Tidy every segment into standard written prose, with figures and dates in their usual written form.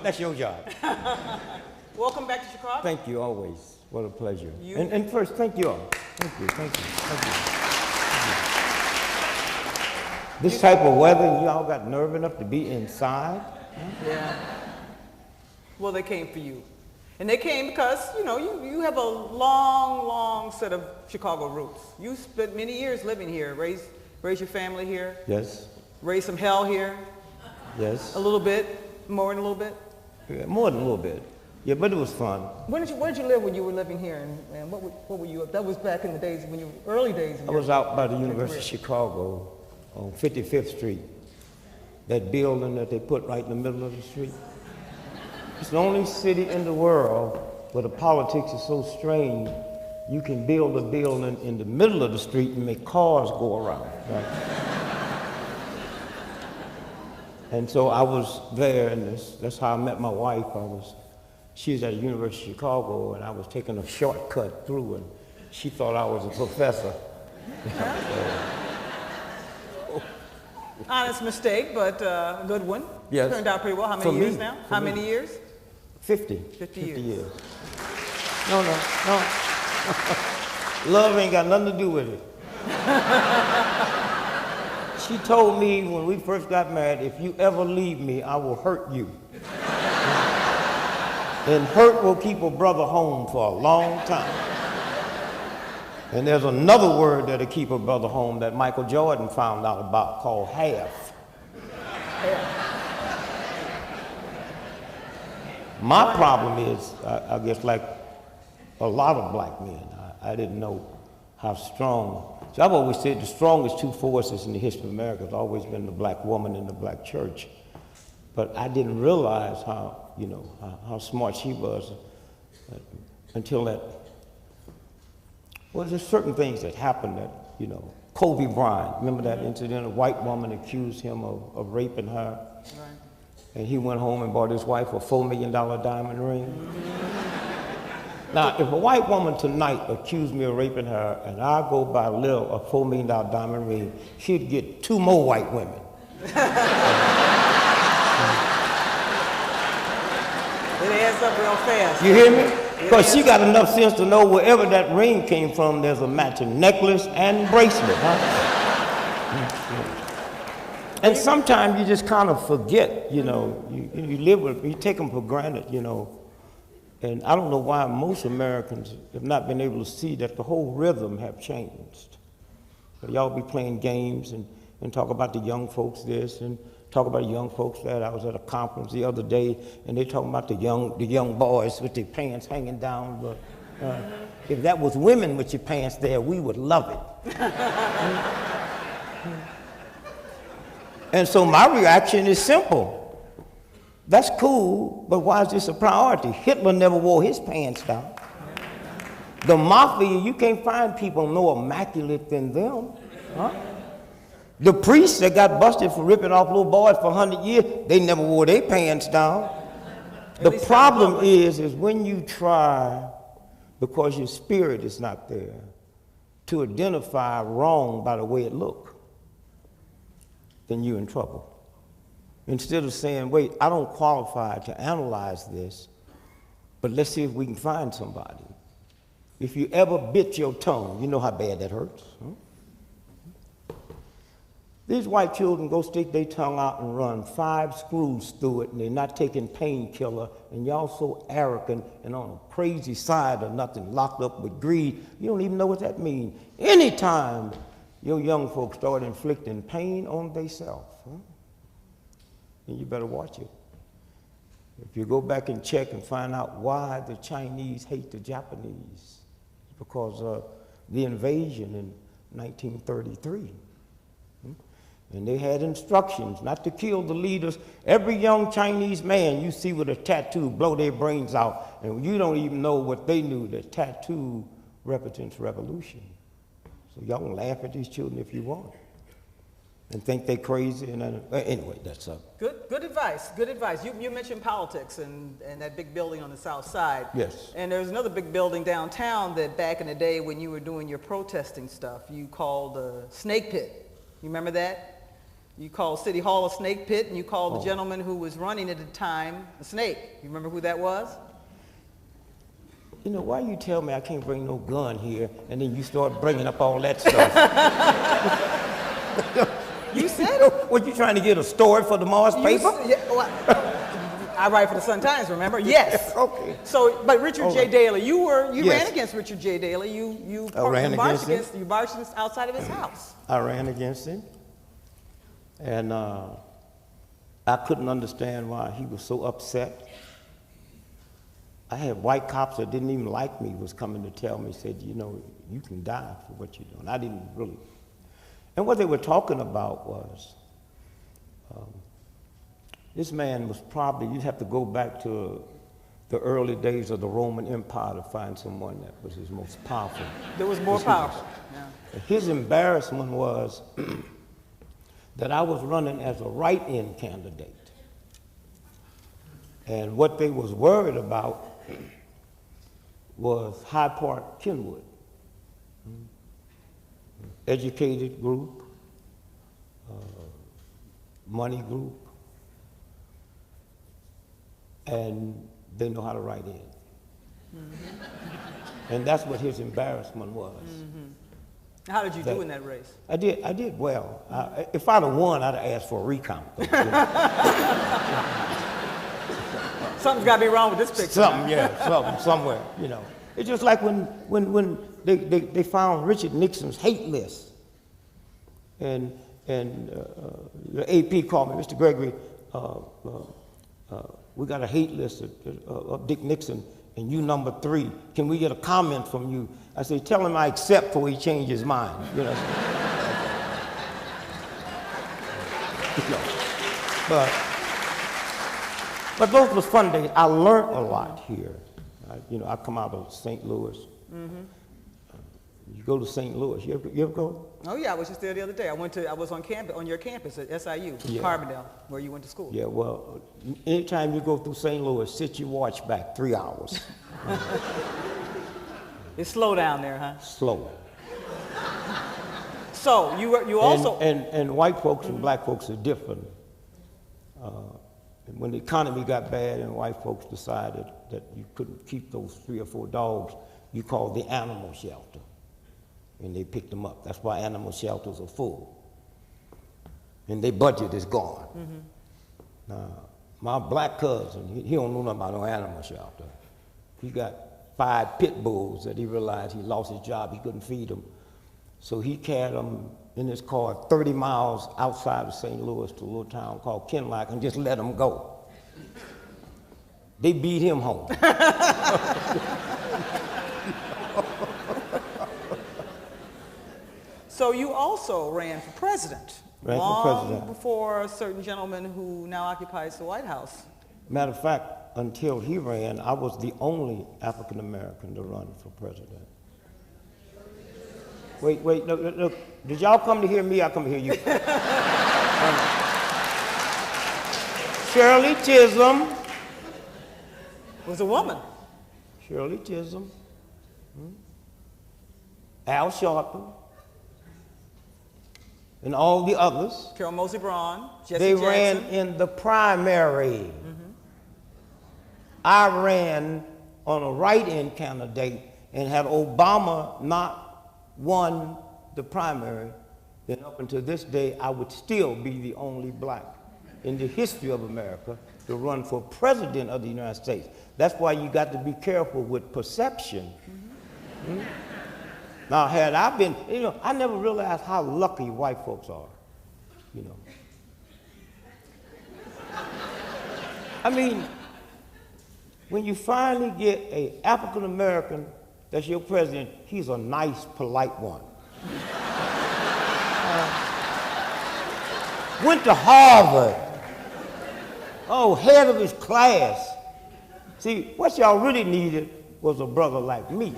that's your job. Welcome back to Chicago. Thank you, always. What a pleasure. And first, thank you all. Thank you. This type of weather, y'all got nerve enough to be inside? Yeah. Well, they came for you. And they came because, you have a long set of Chicago roots. You spent many years living here, raised your family here. Yes. Raised some hell here. Yes. A little bit, more than a little bit. Yeah, more than a little bit. Yeah, but it was fun. Where did you live when you were living here, and what were you? That was back in the days when early days. I was out by the University of Chicago on 55th Street. That building that they put right in the middle of the street. It's the only city in the world where the politics is so strange. You can build a building in the middle of the street and make cars go around. Right? And so I was there, and that's how I met my wife. She was at the University of Chicago, and I was taking a shortcut through, and she thought I was a professor. Honest mistake, but a good one. Yes. Turned out pretty well. How many years now? How many years? 50. 50 years. No. Love ain't got nothing to do with it. She told me when we first got married, if you ever leave me, I will hurt you. And hurt will keep a brother home for a long time. And there's another word that'll keep a brother home that Michael Jordan found out about called half. My problem is, I guess like a lot of black men, I didn't know how strong. So I've always said the strongest two forces in the history of America has always been the black woman and the black church. But I didn't realize how smart she was until that. Well, there's certain things that happened that, Kobe Bryant, remember that incident? A white woman accused him of raping her. Right. And he went home and bought his wife a $4 million diamond ring. Now, if a white woman tonight accused me of raping her and I go buy Lil a $4 million diamond ring, she'd get 2 more white women. It adds up real fast. You hear me? Because she got enough sense to know wherever that ring came from, there's a matching necklace and bracelet, huh? And sometimes you just kind of forget, you live with them, you take them for granted, And I don't know why most Americans have not been able to see that the whole rhythm have changed. Y'all be playing games and talk about the young folks this and talk about the young folks that. I was at a conference the other day and they talking about the young boys with their pants hanging down. But if that was women with your pants there, we would love it. And so my reaction is simple. That's cool, but why is this a priority? Hitler never wore his pants down. The mafia, you can't find people more immaculate than them. Huh? The priests that got busted for ripping off little boys for 100 years, they never wore their pants down. The problem is when you try, because your spirit is not there, to identify wrong by the way it looks, then you're in trouble. Instead of saying, wait, I don't qualify to analyze this, but let's see if we can find somebody. If you ever bit your tongue, you know how bad that hurts. Huh? These white children go stick their tongue out and run 5 screws through it, and they're not taking painkiller, and y'all so arrogant and on a crazy side of nothing, locked up with greed, you don't even know what that means. Anytime your young folks start inflicting pain on themselves, and you better watch it. If you go back and check and find out why the Chinese hate the Japanese, it's because of the invasion in 1933. And they had instructions not to kill the leaders. Every young Chinese man you see with a tattoo, blow their brains out, and you don't even know what they knew, that tattoo represents revolution. So y'all can laugh at these children if you want. And think they're crazy, and anyway, that's up. Good advice. Good advice. You mentioned politics and that big building on the south side. Yes. And there's another big building downtown that back in the day when you were doing your protesting stuff, you called the Snake Pit. You remember that? You called City Hall a snake pit, and you called the gentleman who was running at the time a snake. You remember who that was? You know, why you tell me I can't bring no gun here, and then you start bringing up all that stuff? You said it. What, you trying to get a story for the Mars paper? I write for the Sun-Times, remember? Yes. Okay. So, but Richard J. Daley, you Yes. ran against Richard J. Daley. You marched outside of his house. I ran against him, and I couldn't understand why he was so upset. I had white cops that didn't even like me was coming to tell me, said, you know, you can die for what you're doing. I didn't really. And what they were talking about was, this man was probably, you'd have to go back to the early days of the Roman Empire to find someone that was his most powerful. That was more powerful. Yeah. His embarrassment was that I was running as a write-in candidate. And what they was worried about was Hyde Park, Kenwood. Educated group, money group, and they know how to write in. Mm-hmm. And that's what his embarrassment was. Mm-hmm. How did you do in that race? I did well. If I'd have won, I'd have asked for a recount. Something's got to be wrong with this picture. Something somewhere, you know. It's just like when they found Richard Nixon's hate list, and the AP called me, Mr. Gregory, we got a hate list of Dick Nixon, and you number 3. Can we get a comment from you? I say, tell him I accept before he changes his mind. You know. But those was fun days. I learned a lot here. I come out of St. Louis. Mm-hmm. You go to St. Louis. You ever go? Oh yeah, I was just there the other day. I was on your campus at SIU, Carbondale, where you went to school. Yeah, well, anytime you go through St. Louis, sit your watch back 3 hours. It's slow down there, huh? Slow. So you also and white folks and black folks are different. When the economy got bad and white folks decided that you couldn't keep those 3 or 4 dogs, you called the animal shelter. And they picked them up. That's why animal shelters are full. And their budget is gone. Mm-hmm. Now, my black cousin, he don't know nothing about no animal shelter. He got 5 pit bulls that he realized he lost his job, he couldn't feed them. So he carried them in his car 30 miles outside of St. Louis to a little town called Kinlock and just let them go. They beat him home. So you also ran for president. Long before a certain gentleman who now occupies the White House. Matter of fact, until he ran, I was the only African American to run for president. Wait, look. Did y'all come to hear me? I come to hear you. Shirley Chisholm. Was a woman. Shirley Chisholm. Al Sharpton. And all the others. Carol Moseley Braun, Jesse They Jackson. ran in the primary. Mm-hmm. I ran on a write-in candidate, and had Obama not won the primary, then up until this day, I would still be the only black in the history of America to run for president of the United States. That's why you got to be careful with perception. Mm-hmm. Now, had I been, I never realized how lucky white folks are, I mean, when you finally get an African American that's your president, he's a nice, polite one. Went to Harvard. Oh, head of his class. See, what y'all really needed was a brother like me.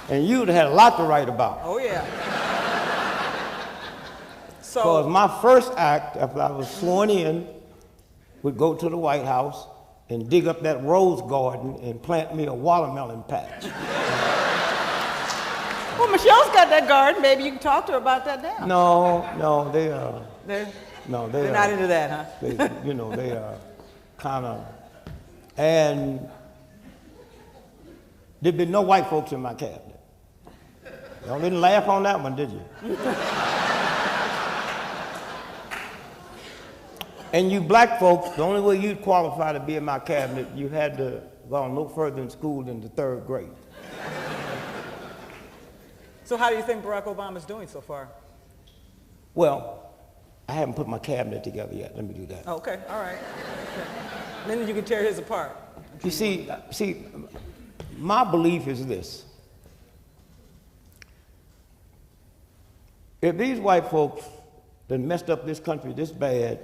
And you'd have had a lot to write about. Oh, yeah. Because my first act, after I was sworn in, would go to the White House and dig up that rose garden and plant me a watermelon patch. Well, Michelle's got that garden. Maybe you can talk to her about that now. No, they They're not into that, huh? They are kind of, and there'd be no white folks in my cabinet. Y'all didn't laugh on that one, did you? And you black folks, the only way you'd qualify to be in my cabinet, you had to go no further in school than the 3rd grade. So how do you think Barack Obama's doing so far? Well, I haven't put my cabinet together yet. Let me do that. Okay, all right. Then you can tear his apart. You see, my belief is this. If these white folks that messed up this country this bad,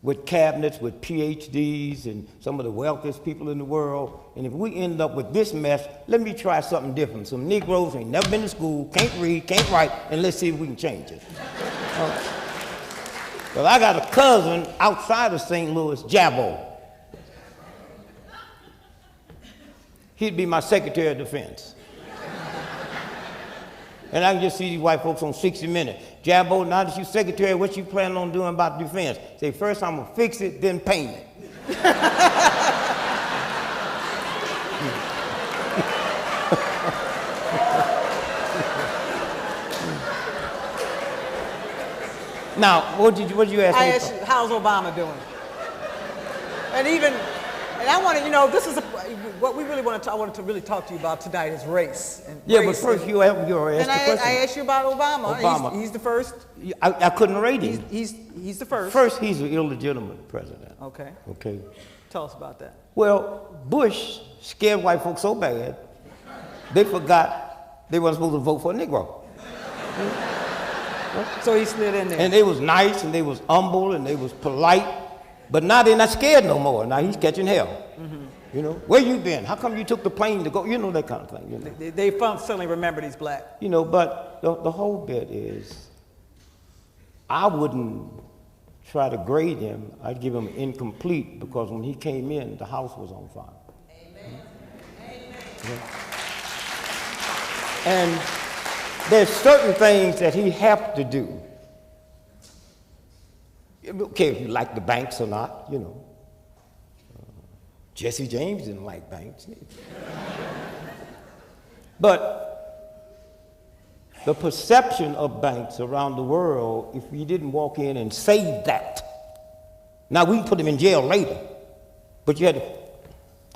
with cabinets, with PhDs, and some of the wealthiest people in the world, and if we end up with this mess, let me try something different. Some Negroes ain't never been to school, can't read, can't write, and let's see if we can change it. Well, I got a cousin outside of St. Louis, Jabbo. He'd be my Secretary of Defense. And I can just see these white folks on 60 Minutes. Jabbo, now that you're secretary, what you planning on doing about defense? Say, first I'm gonna fix it, then paint it. Now, what did you ask me? I asked you, how's Obama doing? And I want to, this is what we really want to. I wanted to really talk to you about tonight is race. And yeah, race but first you asked the question. I asked you about Obama. He's the first. I couldn't rate him. He's the first. First, he's an illegitimate president. Okay. Okay. Tell us about that. Well, Bush scared white folks so bad, they forgot they weren't supposed to vote for a Negro. So he slid in there. And they was nice, and they was humble, and they was polite. But now they're not scared no more. Now he's catching hell. Mm-hmm. Where you been? How come you took the plane to go? That kind of thing. They suddenly remembered he's black. But the whole bit is, I wouldn't try to grade him. I'd give him incomplete because when he came in, the house was on fire. Amen. Yeah. And there's certain things that he have to do. Okay, if you like the banks or not, Jesse James didn't like banks. But the perception of banks around the world, if you didn't walk in and say that, now we can put him in jail later, but you had to,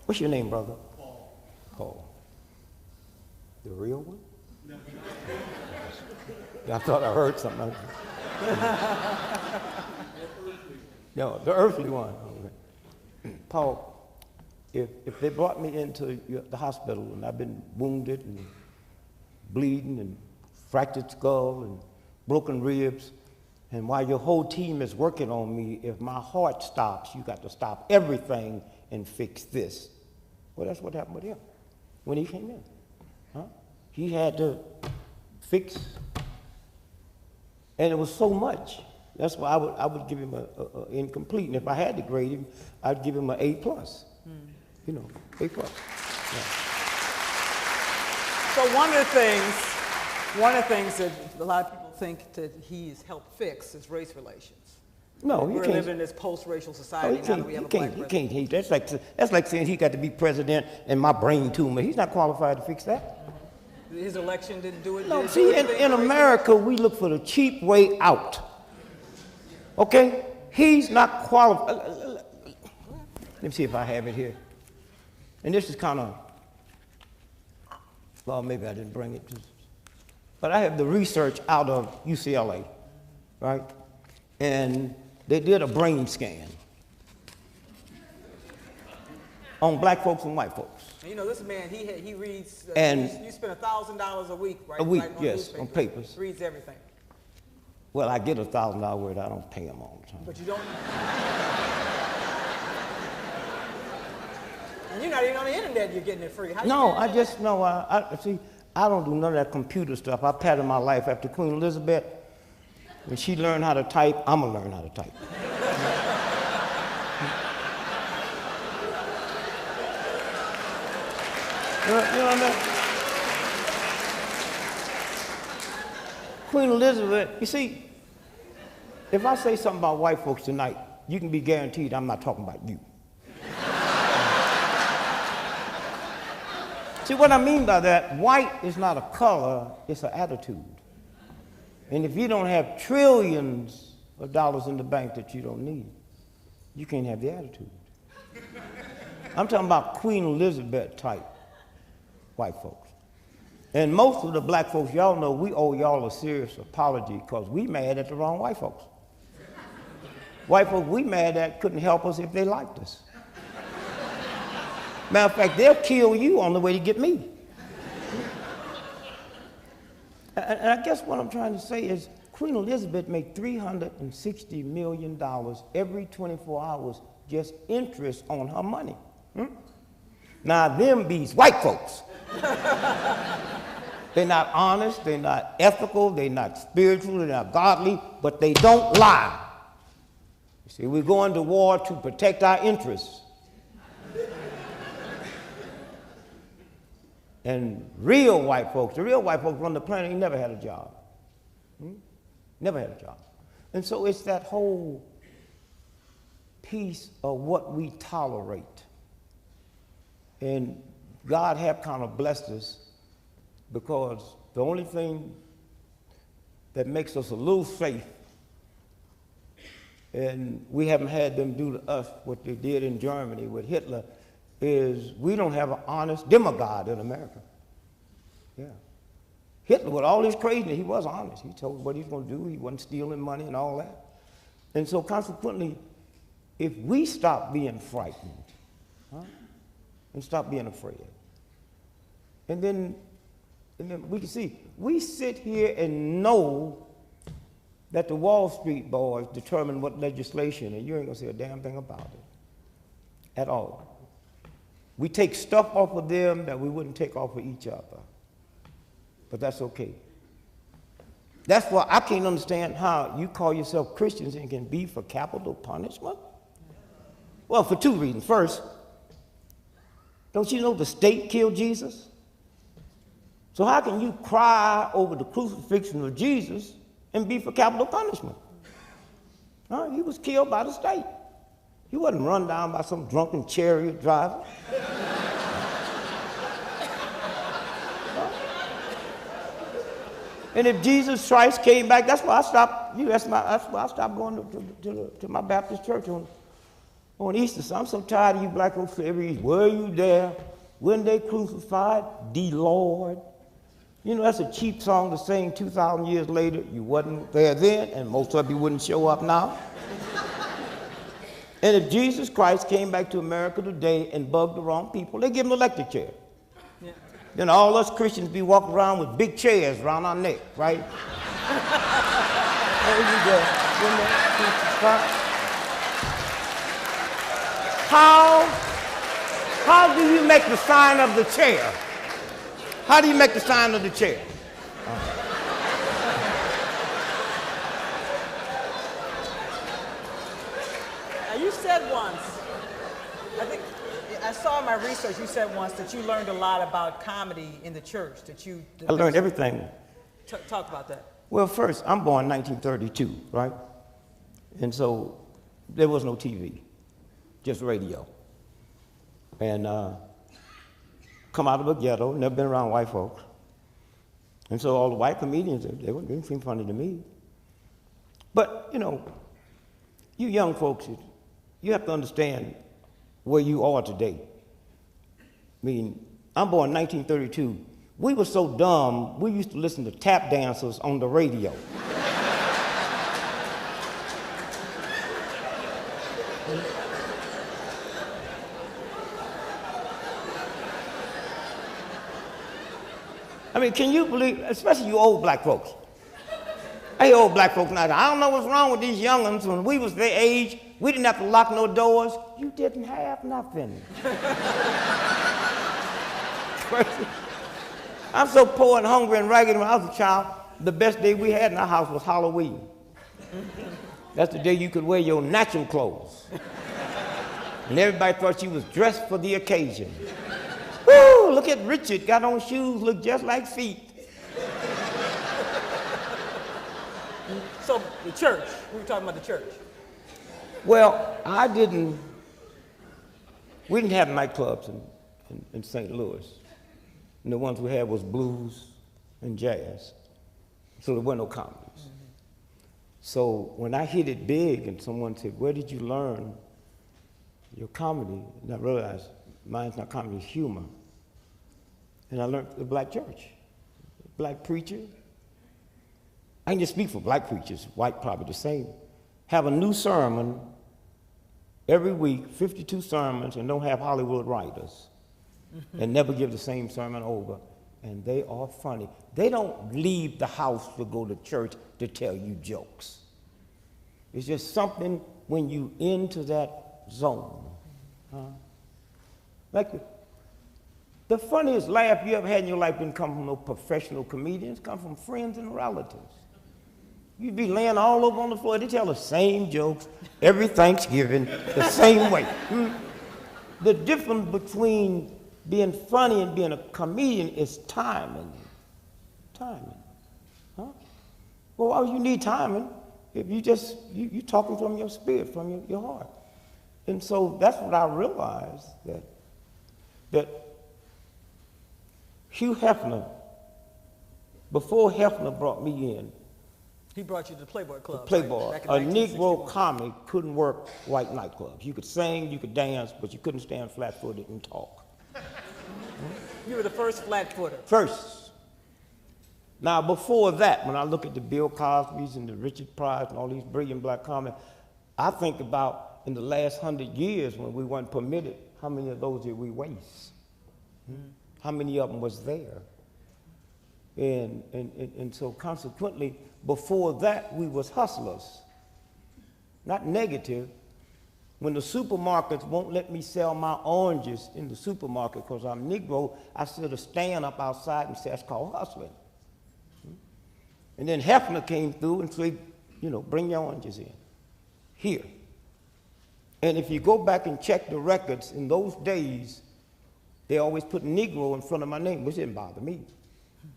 what's your name, brother? Paul. The real one? I thought I heard something. No, the earthly one. Okay. Paul, if they brought me into the hospital and I've been wounded and bleeding and fractured skull and broken ribs, and while your whole team is working on me, if my heart stops, you got to stop everything and fix this. Well, that's what happened with him when he came in. Huh? He had to fix, and it was so much. That's why I would give him a incomplete, and if I had to grade him, I'd give him an A+. A+. Yeah. So one of the things that a lot of people think that he's helped fix is race relations. No, he We're can't. living in this post-racial society now that we have a black president. He can't hate. That's like saying he got to be president and my brain tumor. He's not qualified to fix that. His election didn't do it. No, see, in America, we look for the cheap way out. Okay? He's not qualified. Let me see if I have it here. And this is kind of, well, maybe I didn't bring it. But I have the research out of UCLA, right? And they did a brain scan on black folks and white folks. This man, he reads, and you spend $1,000 a week, right? A week, on yes, on papers. Reads everything. Well, I get $1,000 word. I don't pay them all the time. But you don't. And you're not even on the internet. You're getting it free. No, I just know. See, I don't do none of that computer stuff. I patterned my life after Queen Elizabeth. When she learned how to type, I'm gonna learn how to type. You know what I mean? Queen Elizabeth, you see, if I say something about white folks tonight, you can be guaranteed I'm not talking about you. See, what I mean by that, white is not a color, it's an attitude. And if you don't have trillions of dollars in the bank that you don't need, you can't have the attitude. I'm talking about Queen Elizabeth type white folks. And most of the black folks, y'all know we owe y'all a serious apology because we mad at the wrong white folks. White folks we mad at couldn't help us if they liked us. Matter of fact, they'll kill you on the way to get me. And I guess what I'm trying to say is Queen Elizabeth made $360 million every 24 hours just interest on her money. Now them bees white folks. They're not honest, they're not ethical, they're not spiritual, they're not godly, but they don't lie. You see, we're going to war to protect our interests. And real white folks, the real white folks on the planet, they never had a job. Never had a job. And so it's that whole piece of what we tolerate. And God have kind of blessed us because the only thing that makes us a little safe, and we haven't had them do to us what they did in Germany with Hitler, is we don't have an honest demagogue in America. Yeah. Hitler, with all his craziness, he was honest. He told what he was going to do. He wasn't stealing money and all that. And so consequently, if we stop being frightened, and stop being afraid, and then we can see, we sit here and know that the Wall Street boys determine what legislation, and you ain't going to say a damn thing about it at all. We take stuff off of them that we wouldn't take off of each other. But that's okay. That's why I can't understand how you call yourself Christians and can be for capital punishment. Well, for two reasons. First, don't you know the state killed Jesus? So how can you cry over the crucifixion of Jesus and be for capital punishment? He was killed by the state. He wasn't run down by some drunken chariot driver. And if Jesus Christ came back, that's why I stopped. That's why I stopped going to my Baptist church on Easter. So I'm so tired of you black folks every Easter. Were you there when they crucified the Lord? You know, that's a cheap song to sing 2,000 years later. You wasn't there then, and most of you wouldn't show up now. And if Jesus Christ came back to America today and bugged the wrong people, they give him an electric chair. Yeah. Then all us Christians be walking around with big chairs around our neck, right? There you go. How do you make the sign of the chair? How do you make the sign of the chair? You said once, I think, I saw in my research, you said once that you learned a lot about comedy in the church, I learned everything. Talk about that. Well, first, I'm born in 1932, right? And so there was no TV, just radio. And come out of a ghetto, never been around white folks. And so all the white comedians, they didn't seem funny to me. But, you know, you young folks, you have to understand where you are today. I mean, I'm born in 1932. We were so dumb, we used to listen to tap dancers on the radio. I mean, can you believe, especially you old black folks. Hey, old black folks now, I don't know what's wrong with these young'uns. When we was their age, we didn't have to lock no doors. You didn't have nothing. I'm so poor and hungry and ragged when I was a child, the best day we had in our house was Halloween. That's the day you could wear your natural clothes. And everybody thought you was dressed for the occasion. Woo, look at Richard, got on shoes, look just like feet. So the church, we were talking about the church. Well, we didn't have nightclubs in St. Louis. And the ones we had was blues and jazz. So there were no comedies. So when I hit it big and someone said, where did you learn your comedy? And I realized mine's not comedy, it's humor. And I learned the black church, black preacher. I can just speak for black preachers, white probably the same. Have a new sermon every week, 52 sermons, and don't have Hollywood writers. And never give the same sermon over. And they are funny. They don't leave the house to go to church to tell you jokes. It's just something when you into that zone. Like the funniest laugh you ever had in your life didn't come from no professional comedians, come from friends and relatives. You'd be laying all over on the floor. They tell the same jokes every Thanksgiving, the same way. The difference between being funny and being a comedian is timing. Timing. Huh? Well, why would you need timing if you talking from your spirit, from your heart? And so that's what I realized, that Hugh Hefner, before Hefner brought me in, he brought you to the Playboy Club. Playboy. Right? A Negro comic couldn't work white nightclubs. You could sing, you could dance, but you couldn't stand flat-footed and talk. You were the first flat-footer. First. Now, before that, when I look at the Bill Cosbys and the Richard Pryor and all these brilliant black comics, I think about in the last 100 years when we weren't permitted, how many of those did we waste? How many of them was there? And so consequently, before that, we was hustlers. Not negative. When the supermarkets won't let me sell my oranges in the supermarket because I'm Negro, I sort of stand up outside and say, that's called hustling. And then Hefner came through and said, bring your oranges in. Here. And if you go back and check the records, in those days, they always put Negro in front of my name, which didn't bother me.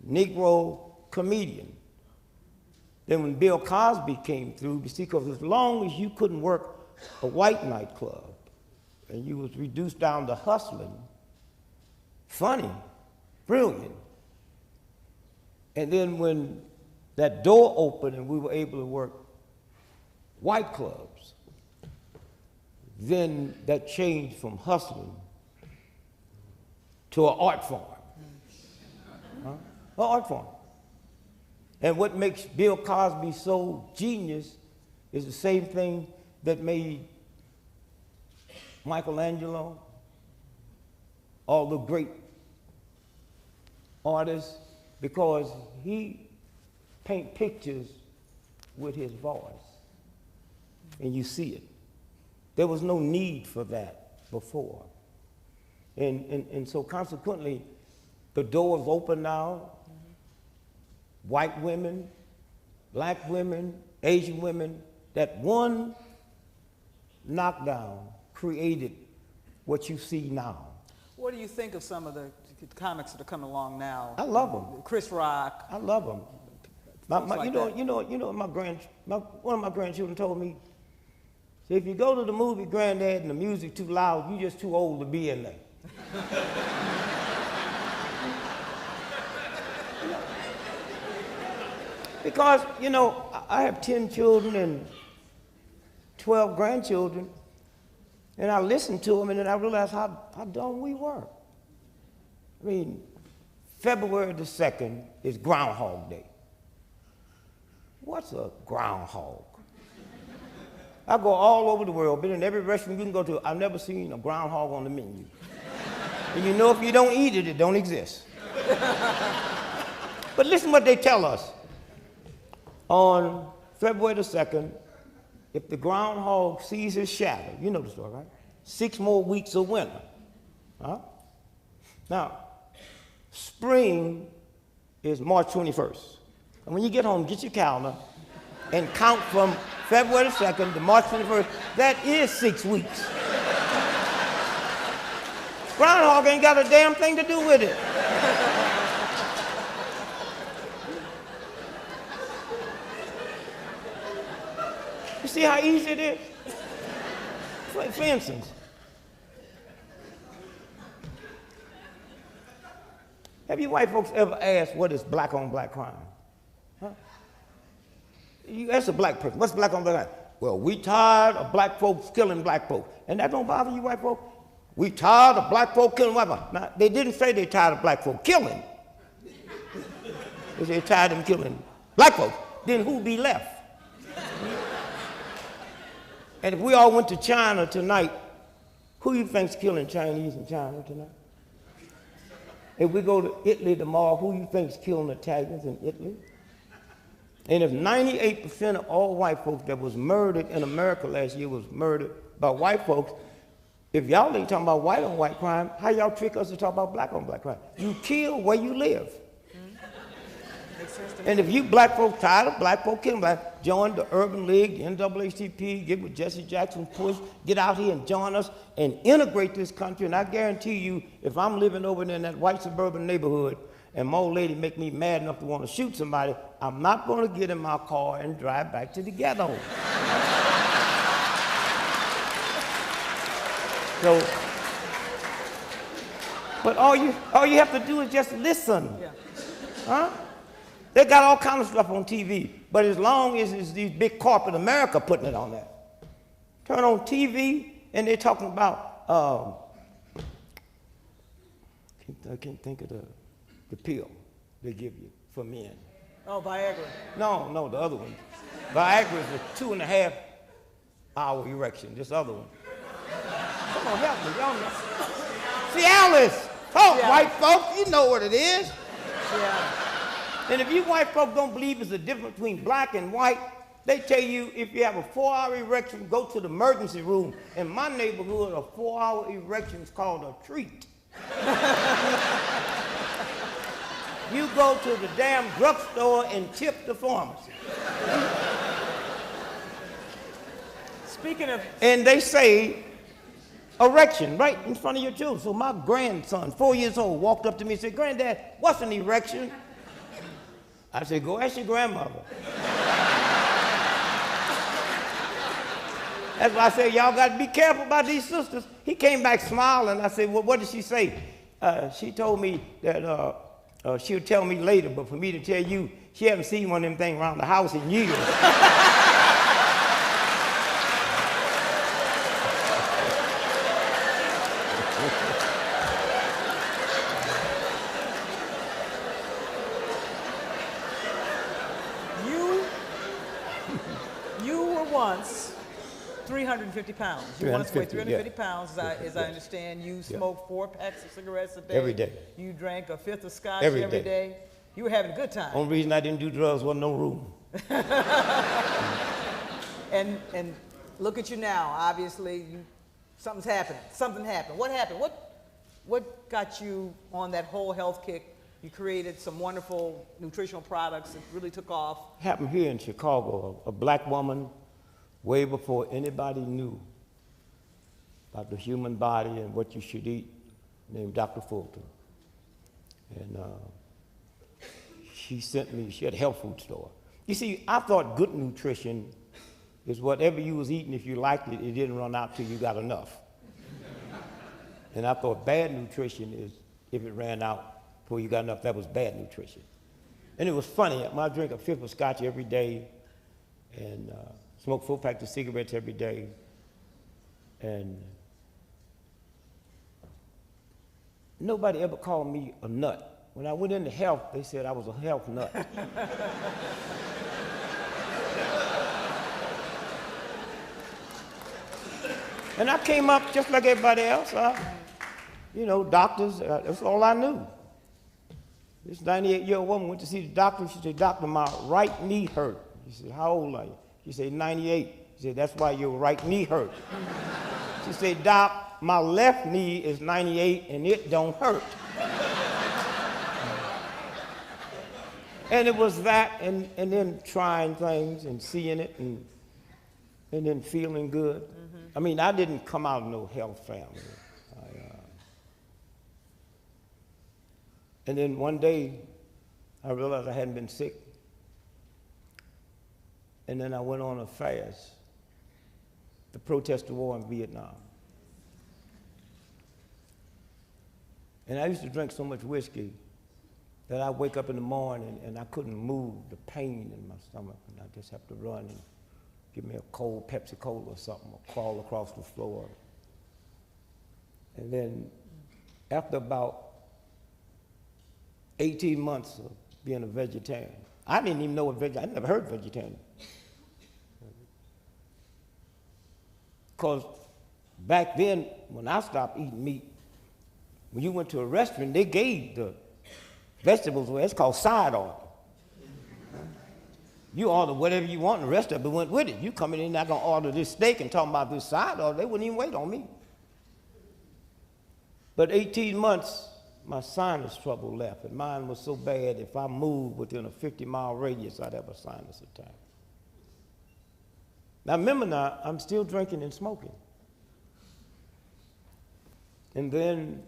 Negro comedian. Then when Bill Cosby came through, you see, because as long as you couldn't work a white nightclub and you was reduced down to hustling, funny, brilliant. And then when that door opened and we were able to work white clubs, then that changed from hustling to an art form. An art form. And what makes Bill Cosby so genius is the same thing that made Michelangelo, all the great artists, because he paint pictures with his voice, and you see it. There was no need for that before. And so consequently, the door is open now. White women, black women, Asian women, that one knockdown created what you see now. What do you think of some of the comics that are coming along now? I love them. Chris Rock. I love them. One of my grandchildren told me, so if you go to the movie, Granddad, and the music too loud, you're just too old to be in there. Because, I have 10 children and 12 grandchildren, and I listen to them, and then I realize how dumb we were. I mean, February the 2nd is Groundhog Day. What's a groundhog? I go all over the world, been in every restaurant you can go to. I've never seen a groundhog on the menu. And if you don't eat it, it don't exist. But listen what they tell us. On February the 2nd, if the groundhog sees his shadow, you know the story, right? 6 more weeks of winter. Huh? Now, spring is March 21st. And when you get home, get your calendar and count from February the 2nd to March 21st. That is 6 weeks. Groundhog ain't got a damn thing to do with it. You see how easy it is? For instance, have you white folks ever asked what is black on black crime? Huh? You ask a black person, what's black on black crime? Well, we tired of black folks killing black folks. And that don't bother you white folks? We tired of black folks killing white folks. Now, they didn't say they tired of black folks killing. They said tired of them killing black folks. Then who be left? And if we all went to China tonight, who you think's killing Chinese in China tonight? If we go to Italy tomorrow, who you think's killing Italians in Italy? And if 98% of all white folks that was murdered in America last year was murdered by white folks, if y'all ain't talking about white on white crime, how y'all trick us to talk about black on black crime? You kill where you live. And if you black folks tired of black folks killing black, join the Urban League, the NAACP, get with Jesse Jackson, push, get out here and join us and integrate this country. And I guarantee you, if I'm living over there in that white suburban neighborhood and my old lady make me mad enough to want to shoot somebody, I'm not going to get in my car and drive back to the ghetto. So, but all you have to do is just listen. Yeah. Huh? They got all kinds of stuff on TV, but as long as it's these big corporate America putting it on there. Turn on TV and they're talking about, I can't think of the pill they give you for men. Oh, Viagra. No, the other one. Viagra is a 2.5 hour erection, this other one. Come on, help me, y'all know. See, Alice, talk, yeah. White folks, you know what it is. Yeah. And if you white folks don't believe there's a difference between black and white, they tell you if you have a 4-hour erection, go to the emergency room. In my neighborhood, a 4-hour erection is called a treat. You go to the damn drugstore and tip the pharmacy. Speaking of... And they say erection right in front of your children. So my grandson, 4 years old, walked up to me and said, "Granddad, what's an erection?" I said, "Go ask your grandmother." That's why I said, y'all got to be careful about these sisters. He came back smiling. I said, "Well, what did she say?" She told me that she'll tell me later, but for me to tell you, she hasn't seen one of them things around the house in years. You were once 350 pounds. You once weighed 350 pounds, as I understand. You smoked 4 packs of cigarettes a day. Every day. You drank a 5th of scotch every day. You were having a good time. Only reason I didn't do drugs wasn't no room. And look at you now. Obviously, something's happened. Something happened. What happened? What got you on that whole health kick? You created some wonderful nutritional products that really took off. Happened here in Chicago. A black woman, way before anybody knew about the human body and what you should eat, named Dr. Fulton. And she sent me, she had a health food store. You see, I thought good nutrition is whatever you was eating, if you liked it, it didn't run out till you got enough. And I thought bad nutrition is if it ran out before you got enough, that was bad nutrition. And it was funny, I drink a 5th of scotch every day and smoke 4 packs of cigarettes every day. And nobody ever called me a nut. When I went into health, they said I was a health nut. And I came up just like everybody else. You know, doctors, that's all I knew. This 98-year-old woman went to see the doctor. She said, "Doctor, my right knee hurt." He said, "How old are you?" She said, 98. He said, "That's why your right knee hurt." She said, "Doc, my left knee is 98 and it don't hurt." And it was that, and then trying things and seeing it and then feeling good. I mean, I didn't come out of no health family. And then one day, I realized I hadn't been sick. And then I went on a fast to protest the war in Vietnam. And I used to drink so much whiskey that I'd wake up in the morning and I couldn't move, the pain in my stomach, and I just have to run and give me a cold Pepsi Cola or something, or crawl across the floor. And then after about 18 months of being a vegetarian, I didn't even know what vegetarian, I never heard vegetarian. Because back then, when I stopped eating meat, when you went to a restaurant, they gave the vegetables away. It's called side order. You order whatever you want, and the rest of it went with it. You coming in, not gonna order this steak and talking about this side order, they wouldn't even wait on me. But 18 months, my sinus trouble left, and mine was so bad, if I moved within a 50-mile radius, I'd have a sinus attack. Now remember now, I'm still drinking and smoking. And then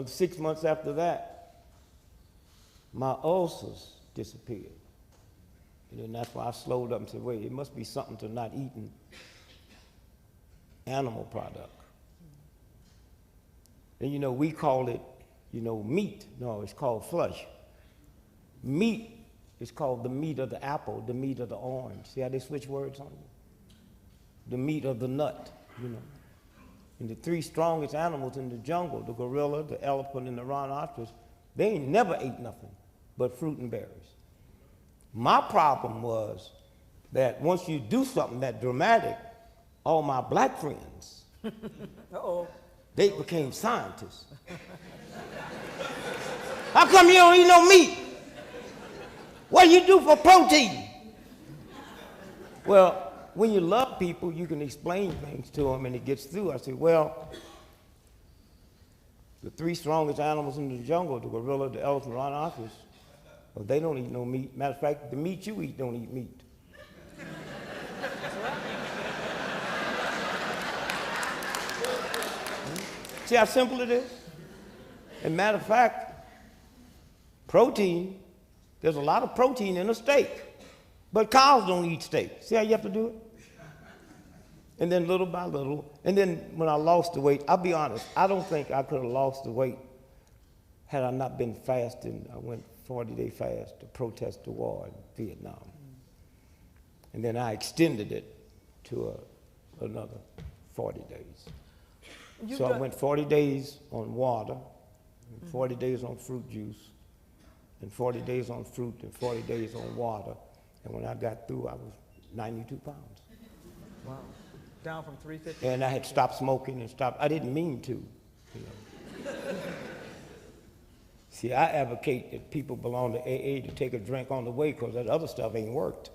6 months after that, my ulcers disappeared. And then that's why I slowed up and said, wait, it must be something to not eating animal product. And you know, we call it, you know, meat. No, it's called flesh. Meat is called the meat of the apple, the meat of the orange. See how they switch words on you? The meat of the nut, you know. And the three strongest animals in the jungle, the gorilla, the elephant, and the rhinoceros, they ain't never ate nothing but fruit and berries. My problem was that once you do something that dramatic, all my black friends, they became scientists. How come you don't eat no meat? What do you do for protein? Well, when you love people, you can explain things to them and it gets through. I said, well, the three strongest animals in the jungle, the gorilla, the elephant, the rhinoceros, well, they don't eat no meat. Matter of fact, the meat you eat don't eat meat. See how simple it is? And matter of fact, protein, there's a lot of protein in a steak, but cows don't eat steak. See how you have to do it? And then little by little, and then when I lost the weight, I'll be honest, I don't think I could have lost the weight had I not been fasting. I went 40-day fast to protest the war in Vietnam. And then I extended it to another 40 days. So I went 40 days on water, and 40 days on fruit juice, and 40 days on fruit, and 40 days on water. And when I got through, I was 92 pounds. Wow. Down from 350. And I had stopped smoking and stopped. I didn't mean to, you know. See, I advocate that people belong to AA to take a drink on the way because that other stuff ain't worked.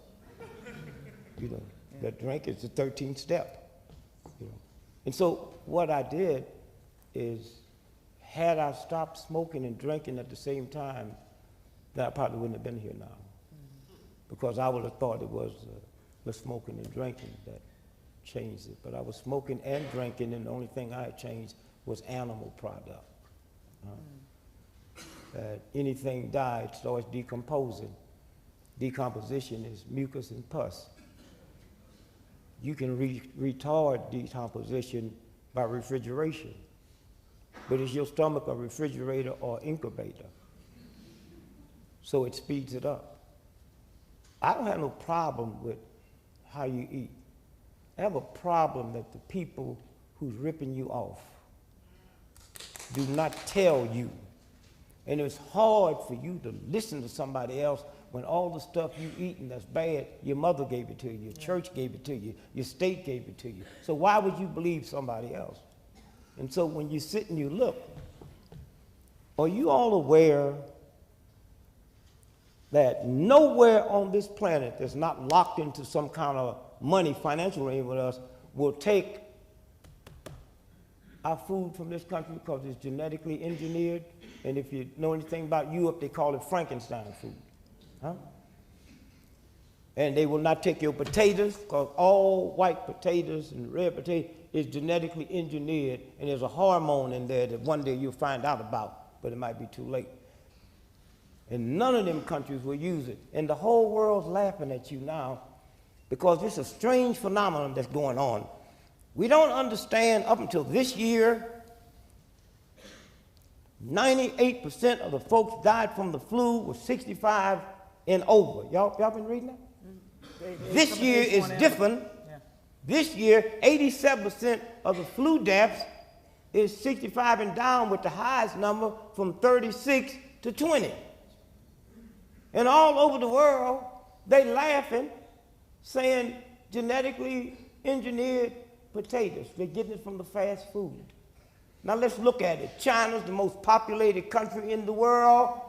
You know, that drink is the 13th step. You know. And so what I did is, had I stopped smoking and drinking at the same time, then I probably wouldn't have been here now. Because I would have thought it was the smoking and drinking that changed it. But I was smoking and drinking, and the only thing I had changed was animal product. Anything died starts decomposing. Decomposition is mucus and pus. You can retard decomposition by refrigeration, but is your stomach a refrigerator or incubator? So it speeds it up. I don't have no problem with how you eat. I have a problem that the people who's ripping you off do not tell you. And it's hard for you to listen to somebody else when all the stuff you eating that's bad, your mother gave it to you, your church gave it to you, your state gave it to you. So why would you believe somebody else? And so when you sit and you look, are you all aware that nowhere on this planet that's not locked into some kind of money, financial arrangement with us, will take our food from this country because it's genetically engineered? And if you know anything about Europe, they call it Frankenstein food. And they will not take your potatoes, because all white potatoes and red potatoes is genetically engineered, and there's a hormone in there that one day you'll find out about, but it might be too late. And none of them countries will use it. And the whole world's laughing at you now because it's a strange phenomenon that's going on. We don't understand up until this year, 98% of the folks died from the flu were 65 and over. Y'all been reading that? This year is different. Yeah. This year, 87% of the flu deaths is 65 and down, with the highest number from 36 to 20. And all over the world, they laughing, saying genetically engineered potatoes. They're getting it from the fast food. Now let's look at it. China's the most populated country in the world.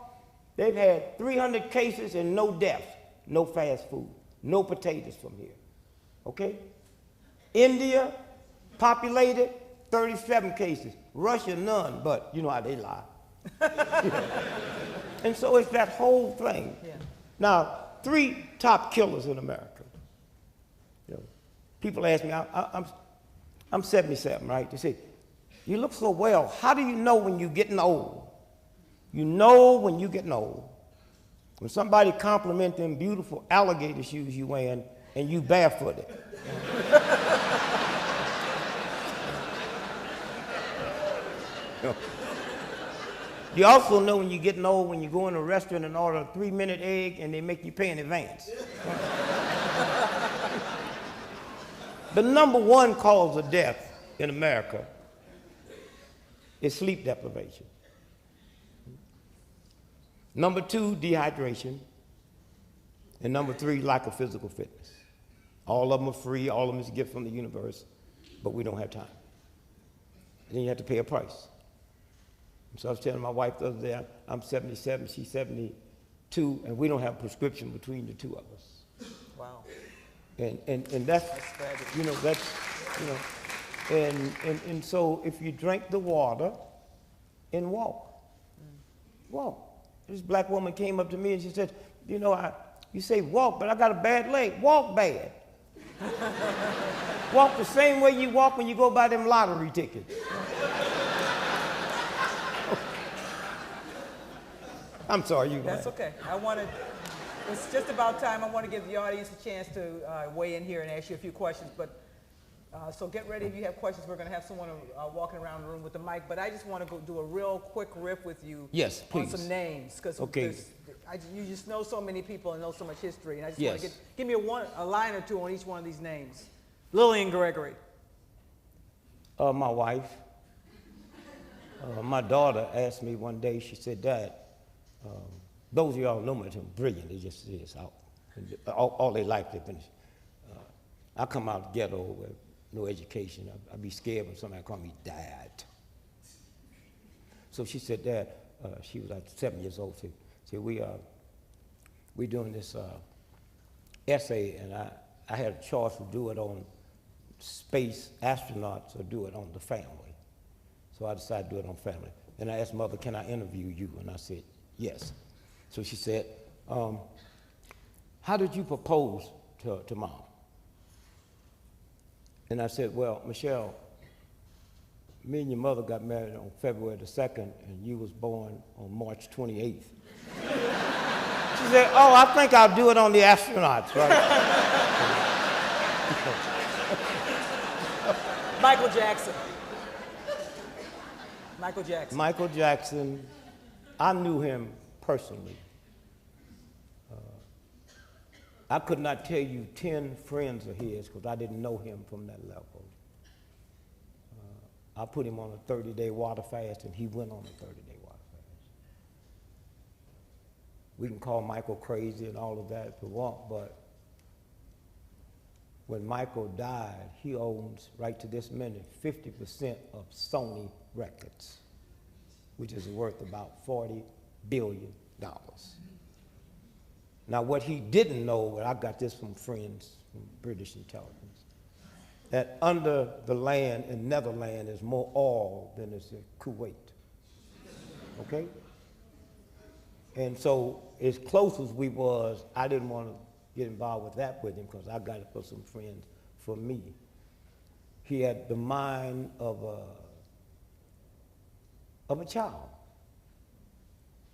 They've had 300 cases and no deaths, no fast food, no potatoes from here. Okay? India, populated, 37 cases. Russia, none, but you know how they lie. And so it's that whole thing. Yeah. Now, 3 top killers in America. You know, people ask me, I'm 77, right? They say, you look so well. How do you know when you're getting old? You know when you're getting old. When somebody compliments them beautiful alligator shoes you wearing and you barefooted. You also know when you're getting old when you go in a restaurant and order a 3-minute egg and they make you pay in advance. The number 1 cause of death in America is sleep deprivation. Number 2, dehydration. And number 3, lack of physical fitness. All of them are free, all of them is a gift from the universe, but we don't have time. And then you have to pay a price. So I was telling my wife the other day, I'm 77, she's 72, and we don't have a prescription between the two of us. Wow. And that's you know, that's, you know, and so if you drink the water and walk. This black woman came up to me and she said, you know, you say walk, but I got a bad leg. Walk bad. Walk the same way you walk when you go buy them lottery tickets. I'm sorry, you. That's okay. It's just about time. I want to give the audience a chance to weigh in here and ask you a few questions. But so get ready if you have questions. We're going to have someone walking around the room with the mic. But I just want to go do a real quick riff with you. Yes, please. On some names, because you just know so many people and know so much history. And I just want to give me a line or two on each one of these names. Lillian Gregory. My wife. My daughter asked me one day. She said, Dad. Those of y'all know me, I'm brilliant. They just is out. All their life they finish. I come out of the ghetto with no education. I'd be scared when somebody called me Dad. So she said, Dad, she was like 7 years old. She said, we doing this essay, and I had a choice to do it on space astronauts or do it on the family. So I decided to do it on family. And I asked Mother, can I interview you? And I said, yes. So she said, how did you propose to Mom? And I said, well, Michelle, me and your mother got married on February the 2nd, and you was born on March 28th. She said, oh, I think I'll do it on the astronauts, right? Michael Jackson. Michael Jackson. Michael Jackson, I knew him personally. I could not tell you 10 friends of his because I didn't know him from that level. I put him on a 30-day water fast, and he went on a 30-day water fast. We can call Michael crazy and all of that if we want, but when Michael died, he owns, right to this minute, 50% of Sony Records, which is worth about $40 billion. Now, what he didn't know, and I got this from friends from British intelligence, that under the land in Netherlands is more oil than is in Kuwait. Okay? And so, as close as we was, I didn't want to get involved with that with him because I got it for some friends for me. He had the mind of a child.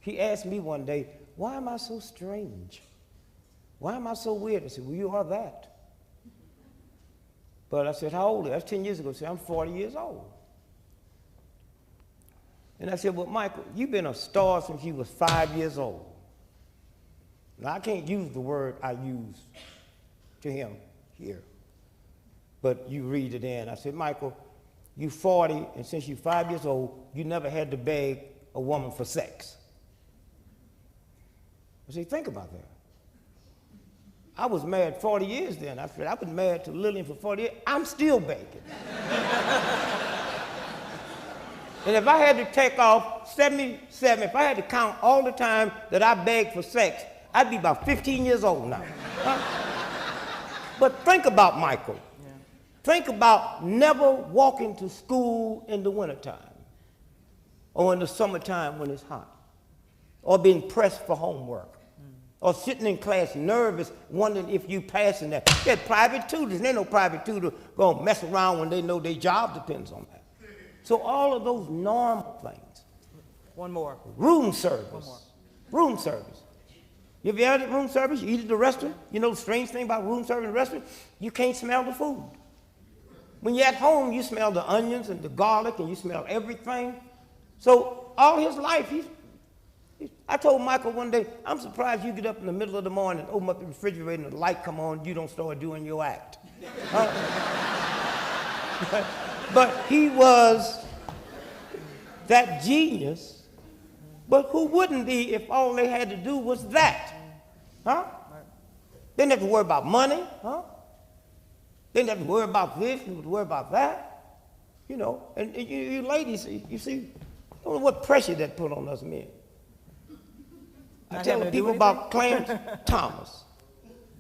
He asked me one day, why am I so strange? Why am I so weird? I said, well, you are that. But I said, how old are you? That's 10 years ago. I said, I'm 40 years old. And I said, well, Michael, you've been a star since you was 5 years old. Now, I can't use the word I use to him here, but you read it in. I said, Michael, you 40, and since you're 5 years old, you never had to beg a woman for sex. I said, think about that. I was married 40 years then. I said, I've been married to Lillian for 40 years. I'm still begging. And if I had to take off 77, if I had to count all the time that I begged for sex, I'd be about 15 years old now. But think about Michael. Yeah. Think about never walking to school in the wintertime or in the summertime when it's hot, or being pressed for homework, or sitting in class nervous, wondering if you passing that. They're private tutors, and ain't no private tutor gonna mess around when they know their job depends on that. So all of those normal things. One more. Room service. One more. Room service. You ever had room service? You eat at the restaurant? You know the strange thing about room service in a restaurant? You can't smell the food. When you're at home, you smell the onions and the garlic, and you smell everything. So all his life, I told Michael one day, I'm surprised you get up in the middle of the morning and open up the refrigerator and the light come on, you don't start doing your act. But he was that genius. But who wouldn't be if all they had to do was that? Huh? They didn't have to worry about money, huh? They didn't have to worry about this, they didn't have to worry about that. You know, and you ladies, you see, I don't know what pressure that put on us men. I tell people about Clarence Thomas.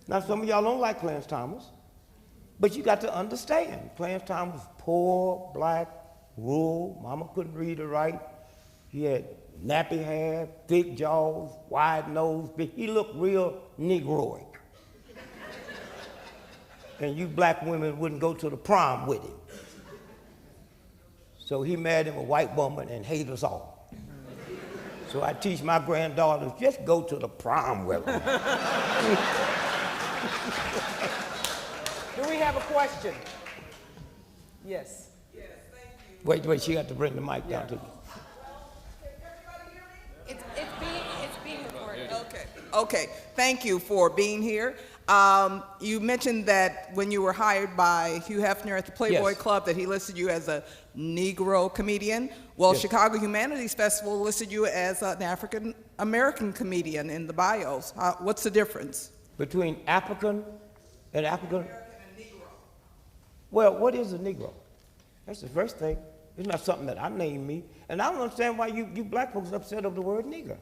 Now, some of y'all don't like Clarence Thomas, but you got to understand, Clarence Thomas was poor, black, rural, mama couldn't read or write. He had nappy hair, thick jaws, wide nose, he looked real Negroic. And you black women wouldn't go to the prom with him. So he married him a white woman and hate us all. So I teach my granddaughters, just go to the prom with him. Do we have a question? Yes. Yes, thank you. Wait, she got to bring the mic down to you. It's being recorded. Okay. Thank you for being here. You mentioned that when you were hired by Hugh Hefner at the Playboy Yes. Club that he listed you as a Negro comedian. Well, Yes. Chicago Humanities Festival listed you as an African American comedian in the bios. What's the difference? Between African and African? American and Negro. Well, what is a Negro? That's the first thing. It's not something that I named me. And I don't understand why you black folks are upset over the word nigger.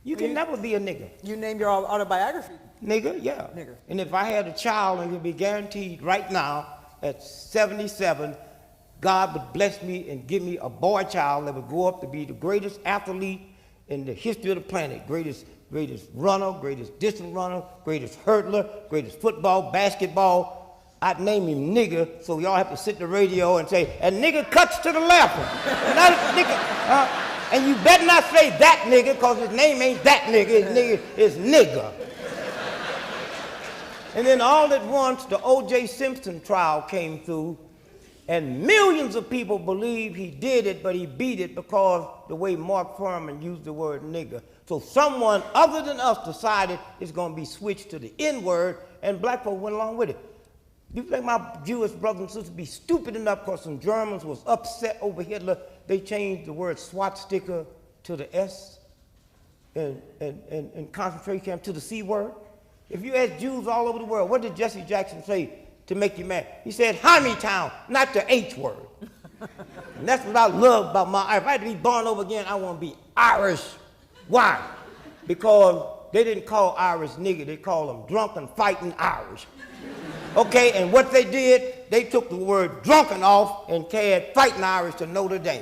You can never be a nigger. You named your autobiography. Nigger, yeah. Nigger. And if I had a child, and he'd be guaranteed right now at 77, God would bless me and give me a boy child that would grow up to be the greatest athlete in the history of the planet. Greatest runner, greatest distance runner, greatest hurdler, greatest football, basketball. I'd name him nigger, so y'all have to sit in the radio and say, and nigger cuts to the left. And you better not say that nigger, because his name ain't that nigger, his nigger is nigger. And then all at once, the O.J. Simpson trial came through, and millions of people believe he did it, but he beat it because the way Mark Furman used the word nigger. So someone other than us decided it's going to be switched to the N-word, and black folk went along with it. You think my Jewish brothers and sisters be stupid enough because some Germans was upset over Hitler, they changed the word swastika to the S and concentration camp to the C word? If you ask Jews all over the world, what did Jesse Jackson say to make you mad? He said, Town, not the H word. And that's what I love about my, if I had to be born over again, I want to be Irish. Why? Because they didn't call Irish nigger, they called them drunken fighting Irish. Okay, and what they did, they took the word drunken off and carried fighting Irish to Notre Dame.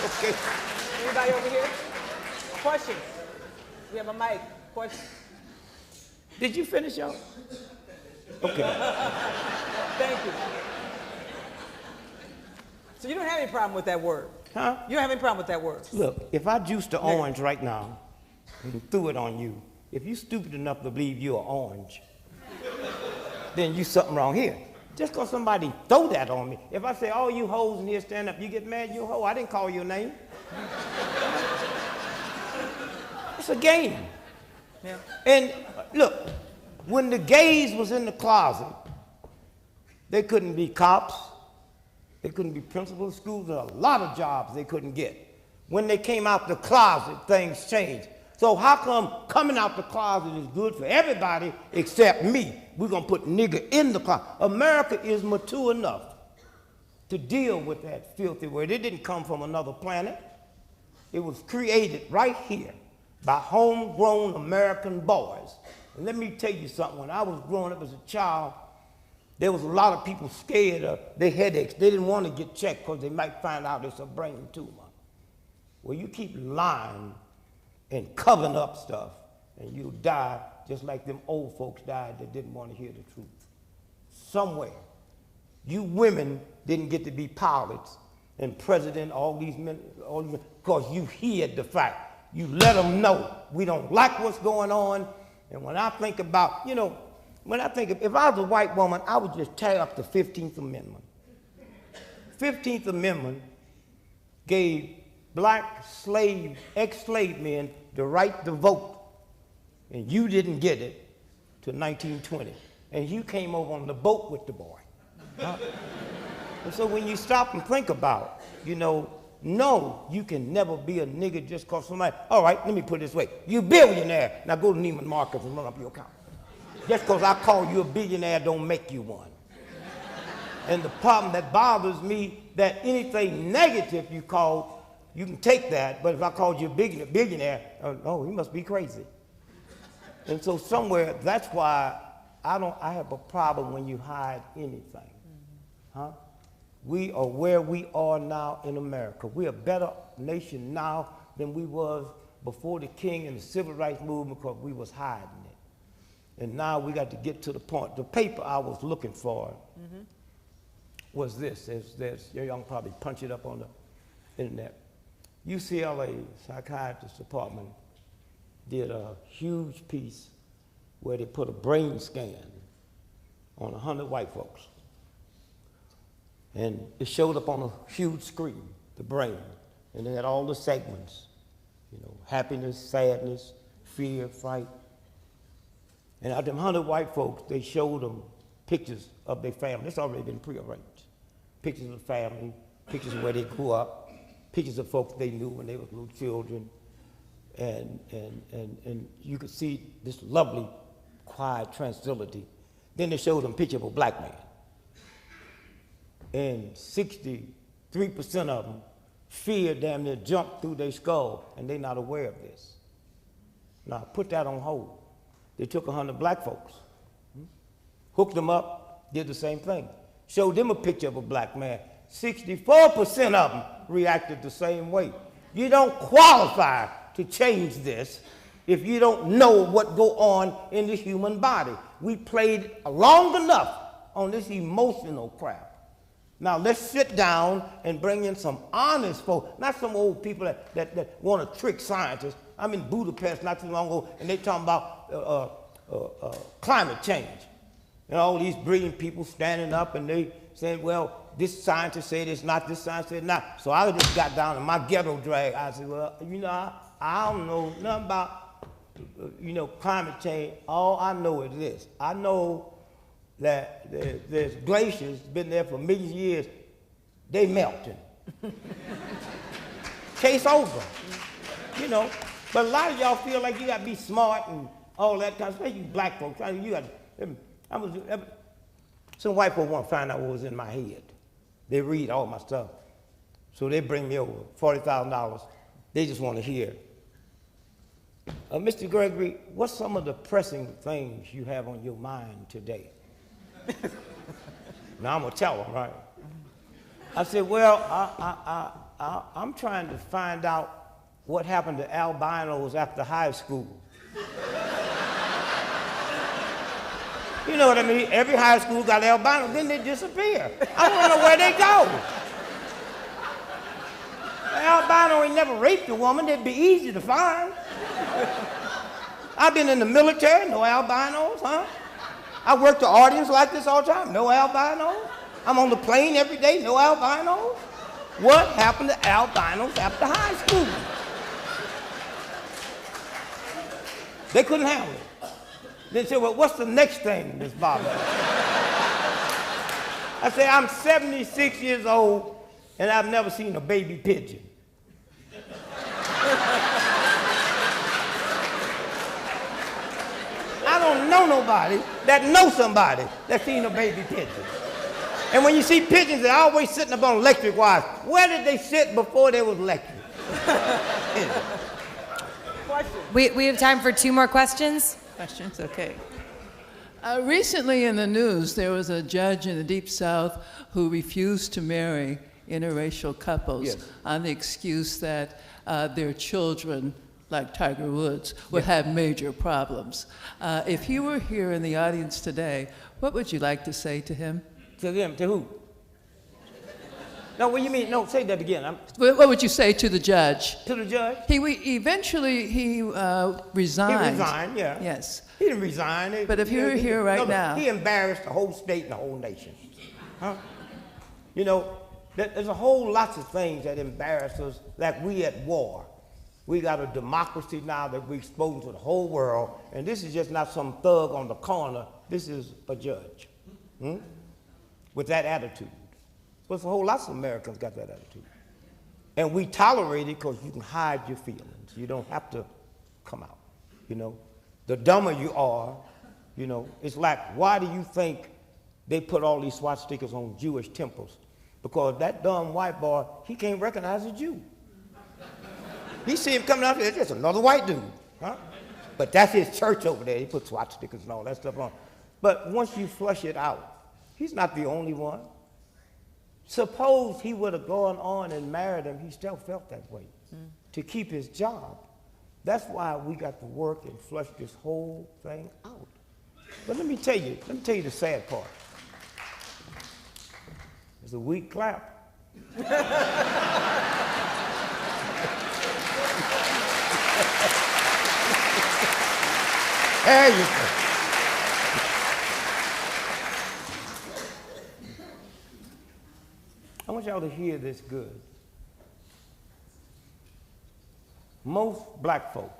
Okay. Anybody over here? Questions? We have a mic. Question. Did you finish, y'all? Okay. Thank you. So you don't have any problem with that word? Huh? You don't have any problem with that word? Look, if I juiced the orange right now and threw it on you, if you're stupid enough to believe you're orange, then you something wrong here. Just because somebody throw that on me. If I say, all you hoes in here stand up, you get mad, you a hoe. I didn't call your name. It's a game. Yeah. And look, when the gays was in the closet, they couldn't be cops. They couldn't be principals of schools. There were a lot of jobs they couldn't get. When they came out the closet, things changed. So how come coming out the closet is good for everybody except me? We're going to put nigger in the closet. America is mature enough to deal with that filthy word. It didn't come from another planet. It was created right here by homegrown American boys. And let me tell you something. When I was growing up as a child, there was a lot of people scared of their headaches. They didn't want to get checked because they might find out it's a brain tumor. Well, you keep lying and covering up stuff, and you'll die just like them old folks died that didn't want to hear the truth. Somewhere, you women didn't get to be pilots and president, all these men, because you hid the fact. You let them know we don't like what's going on. And when I think about, if I was a white woman, I would just tear up the 15th Amendment. 15th Amendment gave black slave, ex-slave men the right to vote. And you didn't get it till 1920. And you came over on the boat with the boy. Huh? And so when you stop and think about it, no, you can never be a nigger just because somebody, all right, let me put it this way. You billionaire. Now go to Neiman Marcus and run up your account. Just because I call you a billionaire don't make you one. And the problem that bothers me, that anything negative you call, you can take that, but if I called you a billionaire, oh, he must be crazy. And so somewhere, that's why I have a problem when you hide anything. Huh? We are where we are now in America. We're a better nation now than we was before the King and the Civil Rights Movement because we was hiding it. And now we got to get to the point. The paper I was looking for was this. Y'all can probably punch it up on the internet. UCLA Psychiatrist Department did a huge piece where they put a brain scan on 100 white folks. And it showed up on a huge screen, the brain. And they had all the segments, happiness, sadness, fear, fright. And out of them 100 white folks, they showed them pictures of their family. It's already been prearranged. Pictures of the family, pictures of where they grew up, pictures of folks they knew when they were little children. And you could see this lovely, quiet tranquility. Then they showed them a picture of a black man. And 63% of them, fear damn near jumped through their skull, and they're not aware of this. Now, put that on hold. They took 100 black folks, hooked them up, did the same thing. Showed them a picture of a black man. 64% of them reacted the same way. You don't qualify to change this if you don't know what go on in the human body. We played long enough on this emotional crap. Now let's sit down and bring in some honest folks, not some old people that want to trick scientists. I'm in Budapest not too long ago, and they talking about climate change. And all these brilliant people standing up and they saying, well, this scientist said it's not, this scientist said it's not. So I just got down in my ghetto drag. I said, well, I don't know nothing about, climate change. All I know is this. I know that there's glaciers been there for millions of years. They melting. Case over. But a lot of y'all feel like you got to be smart and all that kind of stuff. You black folks, some white folks want to find out what was in my head. They read all my stuff. So they bring me over, $40,000. They just want to hear. Mr. Gregory, what's some of the pressing things you have on your mind today? Now I'm going to tell them, right? I said, well, I'm trying to find out what happened to albinos after high school. You know what I mean? Every high school got albinos, then they disappear. I want to know where they go. An albino ain't never raped a woman. They'd be easy to find. I've been in the military, no albinos, huh? I work the audience like this all the time. No albinos. I'm on the plane every day. No albinos. What happened to albinos after high school? They couldn't handle it. They said, well, what's the next thing, Miss Bobby? I said, I'm 76 years old, and I've never seen a baby pigeon. I don't know nobody that knows somebody that's seen a baby pigeon. And when you see pigeons, they're always sitting up on electric wires. Where did they sit before there was electric? We have time for 2 more questions. Questions, okay. Recently in the news, there was a judge in the Deep South who refused to marry interracial couples on the excuse that their children, like Tiger Woods, would have major problems. If he were here in the audience today, what would you like to say to him? To them, to who? No, what do you mean? No, say that again. What would you say to the judge? To the judge? Eventually he resigned. He resigned, yeah. Yes. He didn't resign. But if he were here right now. He embarrassed the whole state and the whole nation. Huh? You know, there's a whole lots of things that embarrass us, like we at war. We got a democracy now that we're exposing to the whole world, and this is just not some thug on the corner. This is a judge with that attitude. But a whole lots of Americans got that attitude. And we tolerate it because you can hide your feelings. You don't have to come out, you know. The dumber you are, you know, it's like, why do you think they put all these swastikas on Jewish temples? Because that dumb white boy, he can't recognize a Jew. He see him coming out there, just another white dude, huh? But that's his church over there. He put swastikas and all that stuff on. But once you flush it out, he's not the only one. Suppose he would have gone on and married him, he still felt that way to keep his job. That's why we got to work and flush this whole thing out. But let me tell you the sad part. It's a weak clap. There you go. I want y'all to hear this good. Most black folk,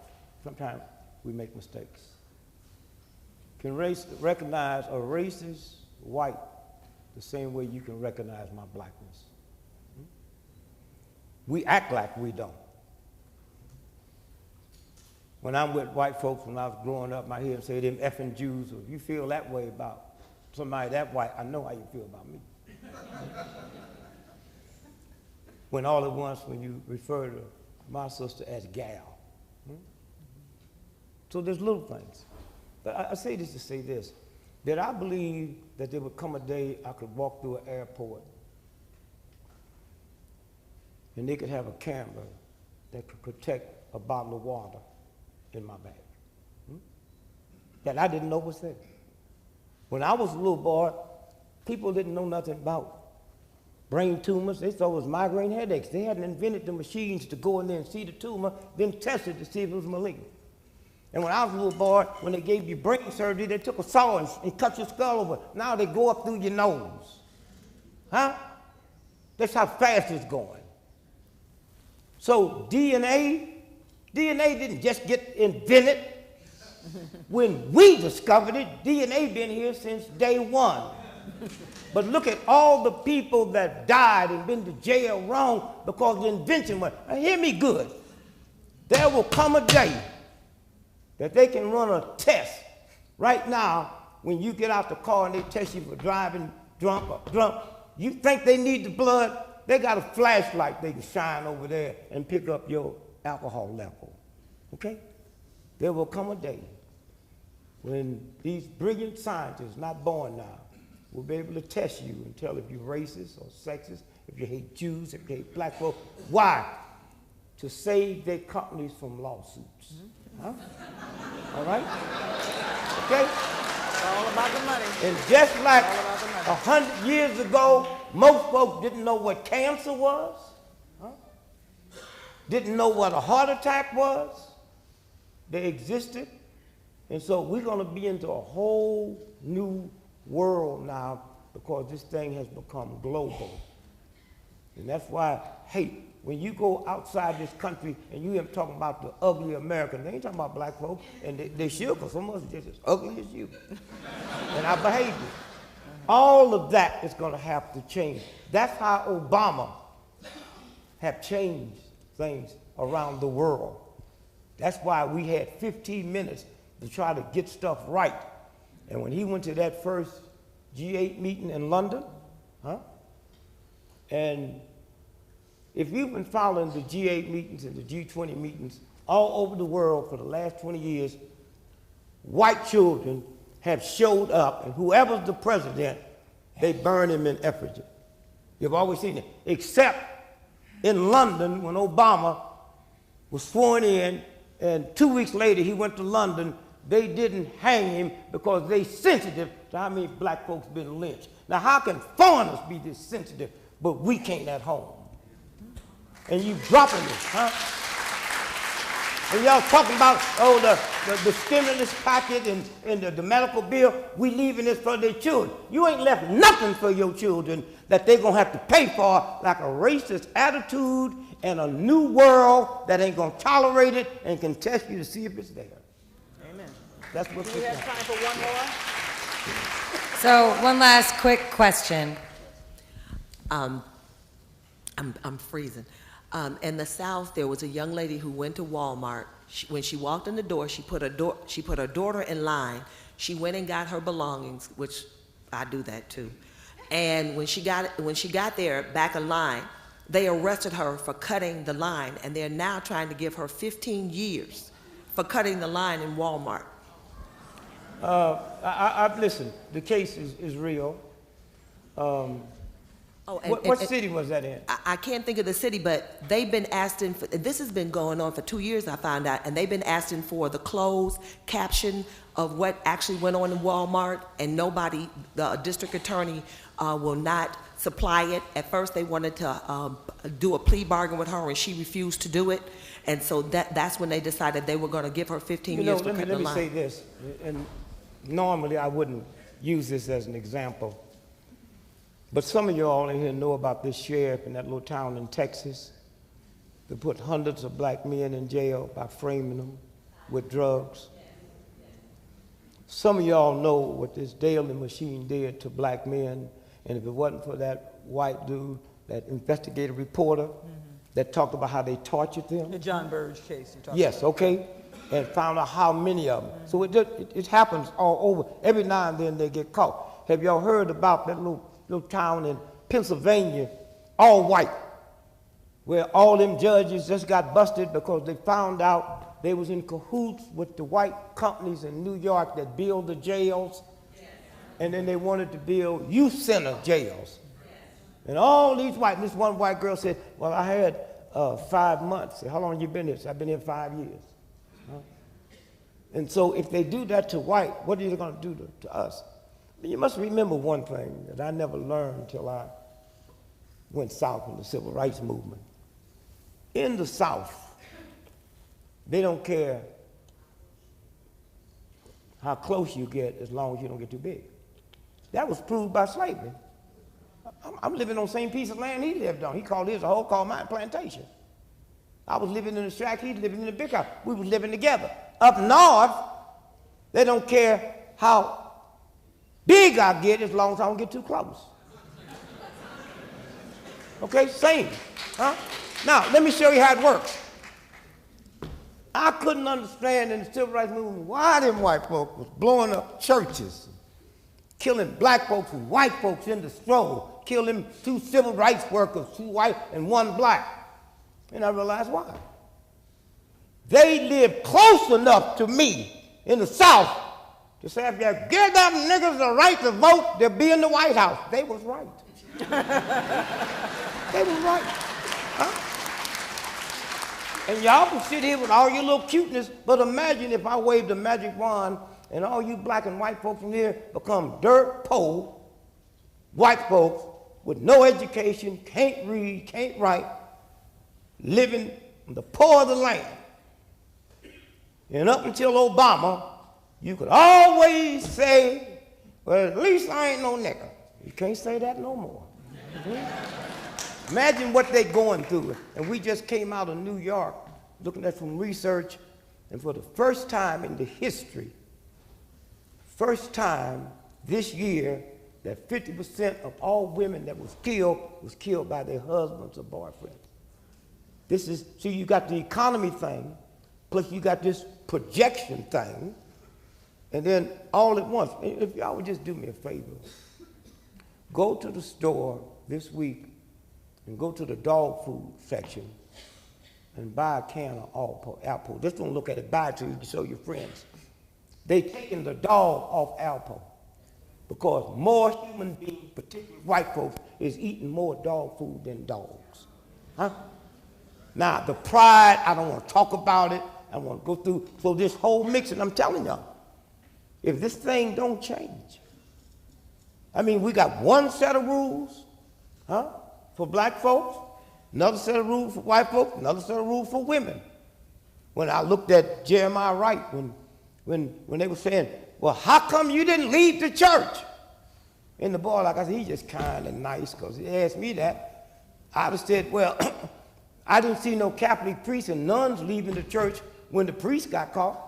sometimes we make mistakes, can recognize a racist white the same way you can recognize my blackness. We act like we don't. When I'm with white folks, when I was growing up, I hear them say them effing Jews, or if you feel that way about somebody that white, I know how you feel about me. When all at once, when you refer to my sister as gal. So there's little things. But I say this to say this, that I believe that there would come a day I could walk through an airport and they could have a camera that could protect a bottle of water in my bag. That I didn't know was there. When I was a little boy, people didn't know nothing about brain tumors. They thought it was migraine headaches. They hadn't invented the machines to go in there and see the tumor, then test it to see if it was malignant. And when I was a little boy, when they gave you brain surgery, they took a saw and cut your skull over. Now they go up through your nose. Huh? That's how fast it's going. So DNA didn't just get invented. When we discovered it, DNA been here since day one. But look at all the people that died and been to jail wrong because the invention was. Now hear me good. There will come a day that they can run a test. Right now, when you get out the car and they test you for driving drunk or drunk, you think they need the blood? They got a flashlight they can shine over there and pick up your alcohol level. Okay? There will come a day when these brilliant scientists, not born now, will be able to test you and tell if you're racist or sexist, if you hate Jews, if you hate black folks. Why? To save their companies from lawsuits. Huh? All right? Okay? It's all about the money. And just like 100 years ago, most folks didn't know what cancer was, didn't know what a heart attack was. They existed And so we're going to be into a whole new world now because this thing has become global. And that's why, hey, when you go outside this country and you hear them talking about the ugly American, they ain't talking about black folks, and they should, because some of us are just as ugly as you. And our behavior. All of that is going to have to change. That's how Obama have changed things around the world. That's why we had 15 minutes to try to get stuff right. And when he went to that first G8 meeting in London, and if you've been following the G8 meetings and the G20 meetings all over the world for the last 20 years, white children have showed up, and whoever's the president, they burn him in effigy. You've always seen it. Except in London, when Obama was sworn in, and 2 weeks later he went to London, they didn't hang him because they sensitive to how many black folks been lynched. Now, how can foreigners be this sensitive, but we can't at home? And you dropping it, huh? And y'all talking about, the stimulus package and the medical bill, we leaving this for their children. You ain't left nothing for your children that they're going to have to pay for, like a racist attitude and a new world that ain't going to tolerate it and can test you to see if it's there. Amen. That's what we have time for one more? So one last quick question. I'm freezing. In the South, there was a young lady who went to Walmart. When she walked in the door, she put her daughter in line. She went and got her belongings, which I do that too. And when she got there, back in line, they arrested her for cutting the line, and they're now trying to give her 15 years for cutting the line in Walmart. Listen, the case is real. What city was that in? I can't think of the city, but they've been asking for, this has been going on for 2 years, I found out, and they've been asking for the closed caption of what actually went on in Walmart, and nobody, the district attorney will not supply it. At first they wanted to do a plea bargain with her, and she refused to do it, and so that's when they decided they were going to give her 15 years for cutting the line. Let me say this, and normally I wouldn't use this as an example, but some of you all in here know about this sheriff in that little town in Texas that put hundreds of black men in jail by framing them with drugs. Some of y'all know what this Daly machine did to black men, and if it wasn't for that white dude, that investigative reporter that talked about how they tortured them. The John Burge case you talked about. Yes, okay, and found out how many of them. So it happens all over. Every now and then they get caught. Have y'all heard about that little town in Pennsylvania, all white, where all them judges just got busted because they found out they was in cahoots with the white companies in New York that build the jails, and then they wanted to build youth center jails. And all these white, this one white girl said, well, I had 5 months. I said, how long have you been here? She said, I've been here 5 years. And so if they do that to white, what are they going to do to us? You must remember one thing that I never learned until I went south in the civil rights movement. In the South, they don't care how close you get as long as you don't get too big. That was proved by slavery. I'm living on the same piece of land he lived on. He called his a whole, called mine plantation. I was living in the shack, he was living in the big house. We were living together. Up north, they don't care how big I get as long as I don't get too close. Okay, same, huh? Now, let me show you how it works. I couldn't understand in the civil rights movement why them white folks was blowing up churches, killing black folks and white folks in the stroll, killing 2 civil rights workers, 2 white and 1 black. And I realized why. They lived close enough to me in the South to say, if you give them niggas the right to vote, they'll be in the White House. They was right. They was right. Huh? And y'all can sit here with all your little cuteness, but imagine if I waved a magic wand and all you black and white folks from here become dirt poor white folks with no education, can't read, can't write, living in the poor of the land. And up until Obama, you could always say, well, at least I ain't no nigger. You can't say that no more. Imagine what they're going through. And we just came out of New York looking at some research, and for the first time in the history, first time this year, that 50% of all women that was killed by their husbands or boyfriends. This is, see, you got the economy thing, plus you got this projection thing, and then all at once. If y'all would just do me a favor, go to the store this week and go to the dog food section and buy a can of Alpo. Just don't look at it, buy it so you can show your friends. They taking the dog off Alpo because more human beings, particularly white folks, is eating more dog food than dogs. Huh? Now, the pride, I don't want to talk about it. I want to go through. So this whole mix, and I'm telling y'all, if this thing don't change, I mean, we got one set of rules, for black folks, another set of rules for white folks, another set of rules for women. When I looked at Jeremiah Wright, when they were saying, well, how come you didn't leave the church? And the boy, like I said, he's just kind of nice because he asked me that. I just said, well, I didn't see no Catholic priests and nuns leaving the church when the priest got caught.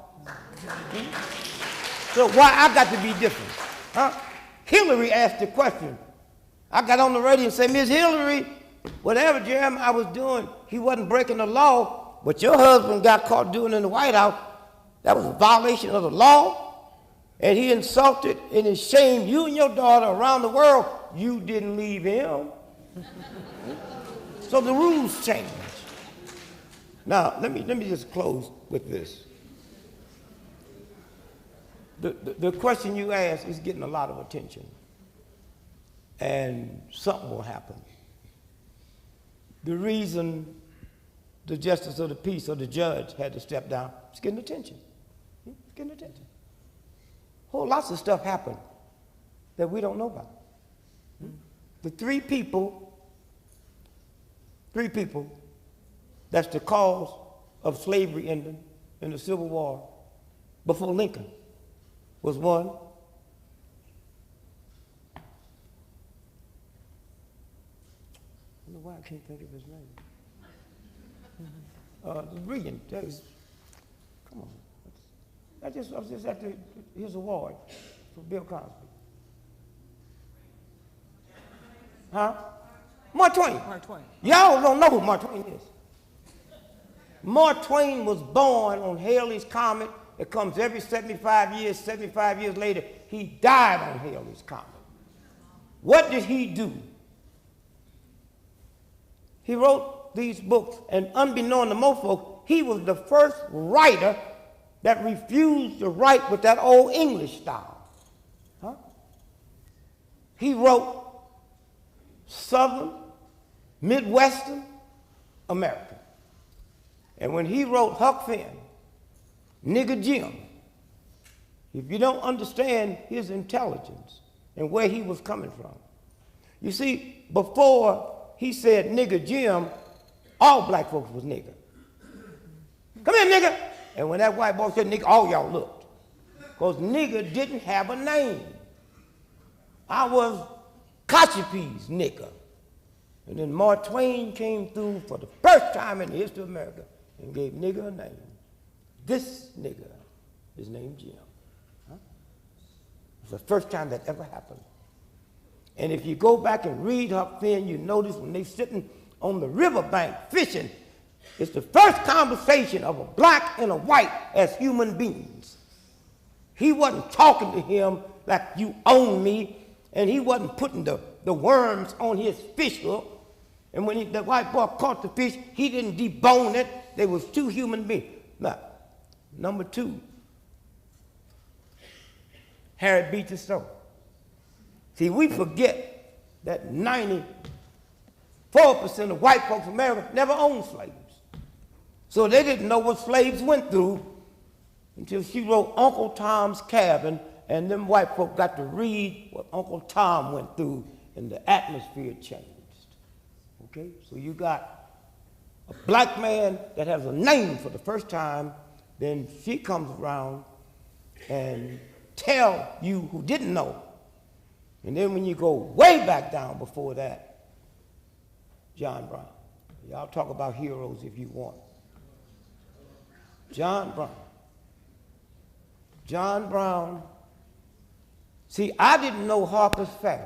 So why I got to be different? Huh? Hillary asked the question. I got on the radio and said, Miss Hillary, whatever Jeremiah was doing, he wasn't breaking the law, but your husband got caught doing it in the White House. That was a violation of the law. And he insulted and he shamed you and your daughter around the world. You didn't leave him. So the rules changed. Now, let me just close with this. The question you asked is getting a lot of attention. And something will happen. The reason the justice of the peace or the judge had to step down is getting attention. It's getting attention. Whole lots of stuff happened that we don't know about. The three people, that's the cause of slavery ending in the Civil War before Lincoln was one. I don't know why I can't think of his name. Brilliant. Come on. I was just at his award for Bill Cosby. Huh? Mark Twain. Mark Twain. Y'all don't know who Mark Twain is. Mark Twain was born on Halley's Comet. It comes every 75 years. 75 years later, he died on Halley's Comet. What did he do? He wrote these books, and unbeknown to most folks, he was the first writer that refused to write with that old English style. Huh? He wrote Southern, Midwestern American. And when he wrote Huck Finn, Nigger Jim, if you don't understand his intelligence and where he was coming from. You see, before he said Nigger Jim, all black folks was nigger. Come here, nigger. And when that white boy said nigger, all y'all looked. Because nigger didn't have a name. I was Cochapee's nigger. And then Mark Twain came through for the first time in the history of America and gave nigger a name. This nigger is named Jim. Huh? It's the first time that ever happened. And if you go back and read Huck Finn, you notice when they're sitting on the riverbank fishing, it's the first conversation of a black and a white as human beings. He wasn't talking to him like you own me, and he wasn't putting the worms on his fish hook. And when the white boy caught the fish, he didn't debone it. They was two human beings. Now, number two, Harriet Beecher Stowe. See, we forget that 94% of white folks in America never owned slaves. So they didn't know what slaves went through until she wrote Uncle Tom's Cabin, and them white folk got to read what Uncle Tom went through, and the atmosphere changed. Okay? So you got a black man that has a name for the first time, then she comes around and tell you who didn't know. And then when you go way back down before that, John Brown. Y'all talk about heroes if you want. John Brown. John Brown. See, I didn't know Harper's Ferry.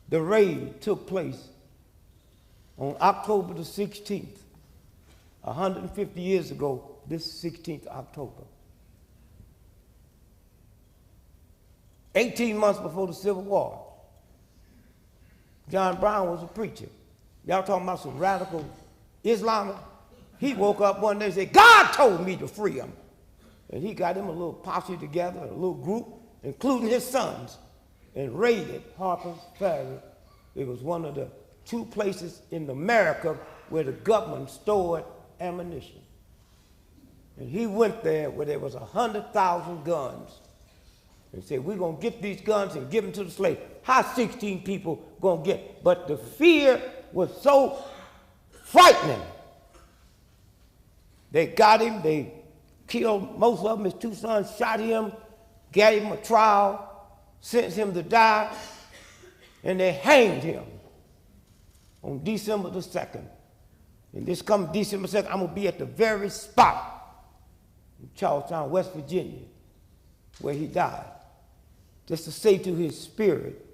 The raid took place on October the 16th, 150 years ago, this 16th October. 18 months before the Civil War. John Brown was a preacher. Y'all talking about some radical Islamic? He woke up one day and said, God told me to free him. And he got him a little posse together, a little group, including his sons, and raided Harper's Ferry. It was one of the 2 places in America where the government stored ammunition. And he went there where there was 100,000 guns and said, we're going to get these guns and give them to the slaves. How 16 people going to get? But the fear was so frightening. They got him, they killed most of them. His 2 sons shot him, gave him a trial, sentenced him to die, and they hanged him on December the 2nd. And this coming December 2nd, I'm going to be at the very spot in Charlestown, West Virginia, where he died, just to say to his spirit,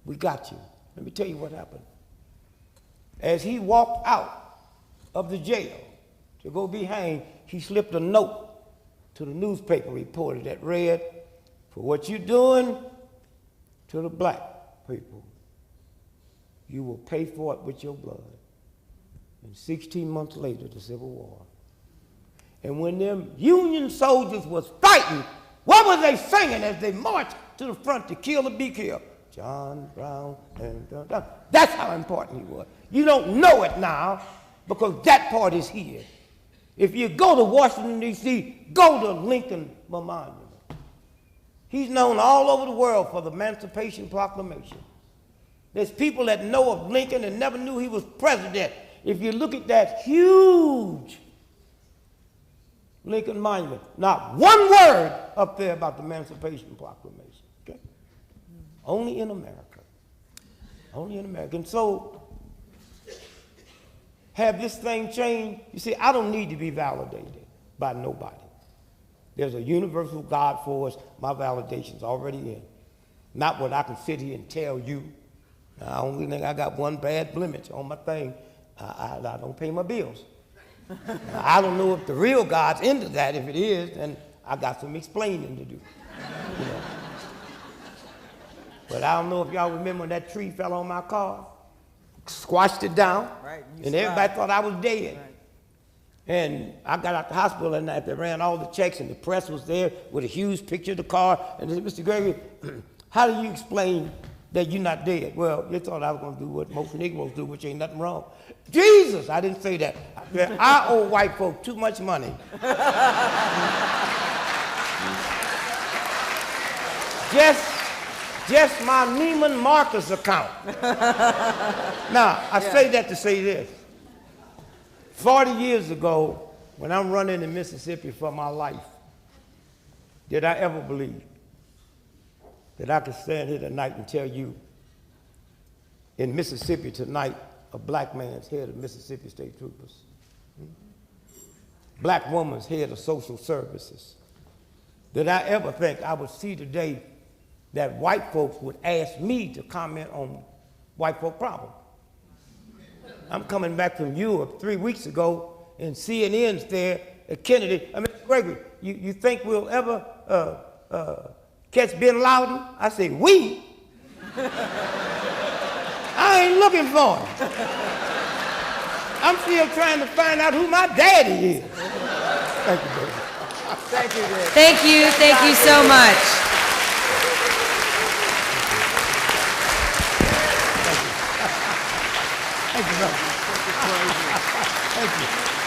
we got you. Let me tell you what happened. As he walked out of the jail to go be hanged, he slipped a note to the newspaper reporter that read, for what you're doing to the black people, you will pay for it with your blood. And 16 months later, the Civil War. And when them Union soldiers was fighting, what was they singing as they marched to the front to kill or be killed? John Brown and John. That's how important he was. You don't know it now because that part is here. If you go to Washington, D.C., go to Lincoln Memorial. He's known all over the world for the Emancipation Proclamation. There's people that know of Lincoln and never knew he was president. If you look at that huge Lincoln Monument, not one word up there about the Emancipation Proclamation. Okay? Only in America. Only in America. And so, have this thing changed? You see, I don't need to be validated by nobody. There's a universal God for us. My validation's already in. Not what I can sit here and tell you. I only think I got one bad blemish on my thing. I don't pay my bills. I don't know if the real God's into that. If it is, then I got some explaining to do. You know. But I don't know if y'all remember when that tree fell on my car, squashed it down, right, and everybody thought I was dead. Right. And I got out the hospital that night. They ran all the checks, and the press was there with a huge picture of the car. And they said, Mr. Gregory, how do you explain that you're not dead? Well, you thought I was going to do what most Negroes do, which ain't nothing wrong. Jesus, I didn't say that. I owe white folk too much money. just my Neiman Marcus account. Now, I say that to say this. 40 years ago, when I'm running in Mississippi for my life, did I ever believe that I could stand here tonight and tell you in Mississippi tonight, a black man's head of Mississippi State Troopers, black woman's head of social services? Did I ever think I would see today that white folks would ask me to comment on white folk problems? I'm coming back from Europe 3 weeks ago, and CNN's there at Kennedy. I mean, Gregory, you think we'll ever catch Bin Laden? I say, we? I ain't looking for him. I'm still trying to find out who my daddy is. Thank you, baby. Thank you, Dick. Thank you so much. Thank you, brother. Thank you.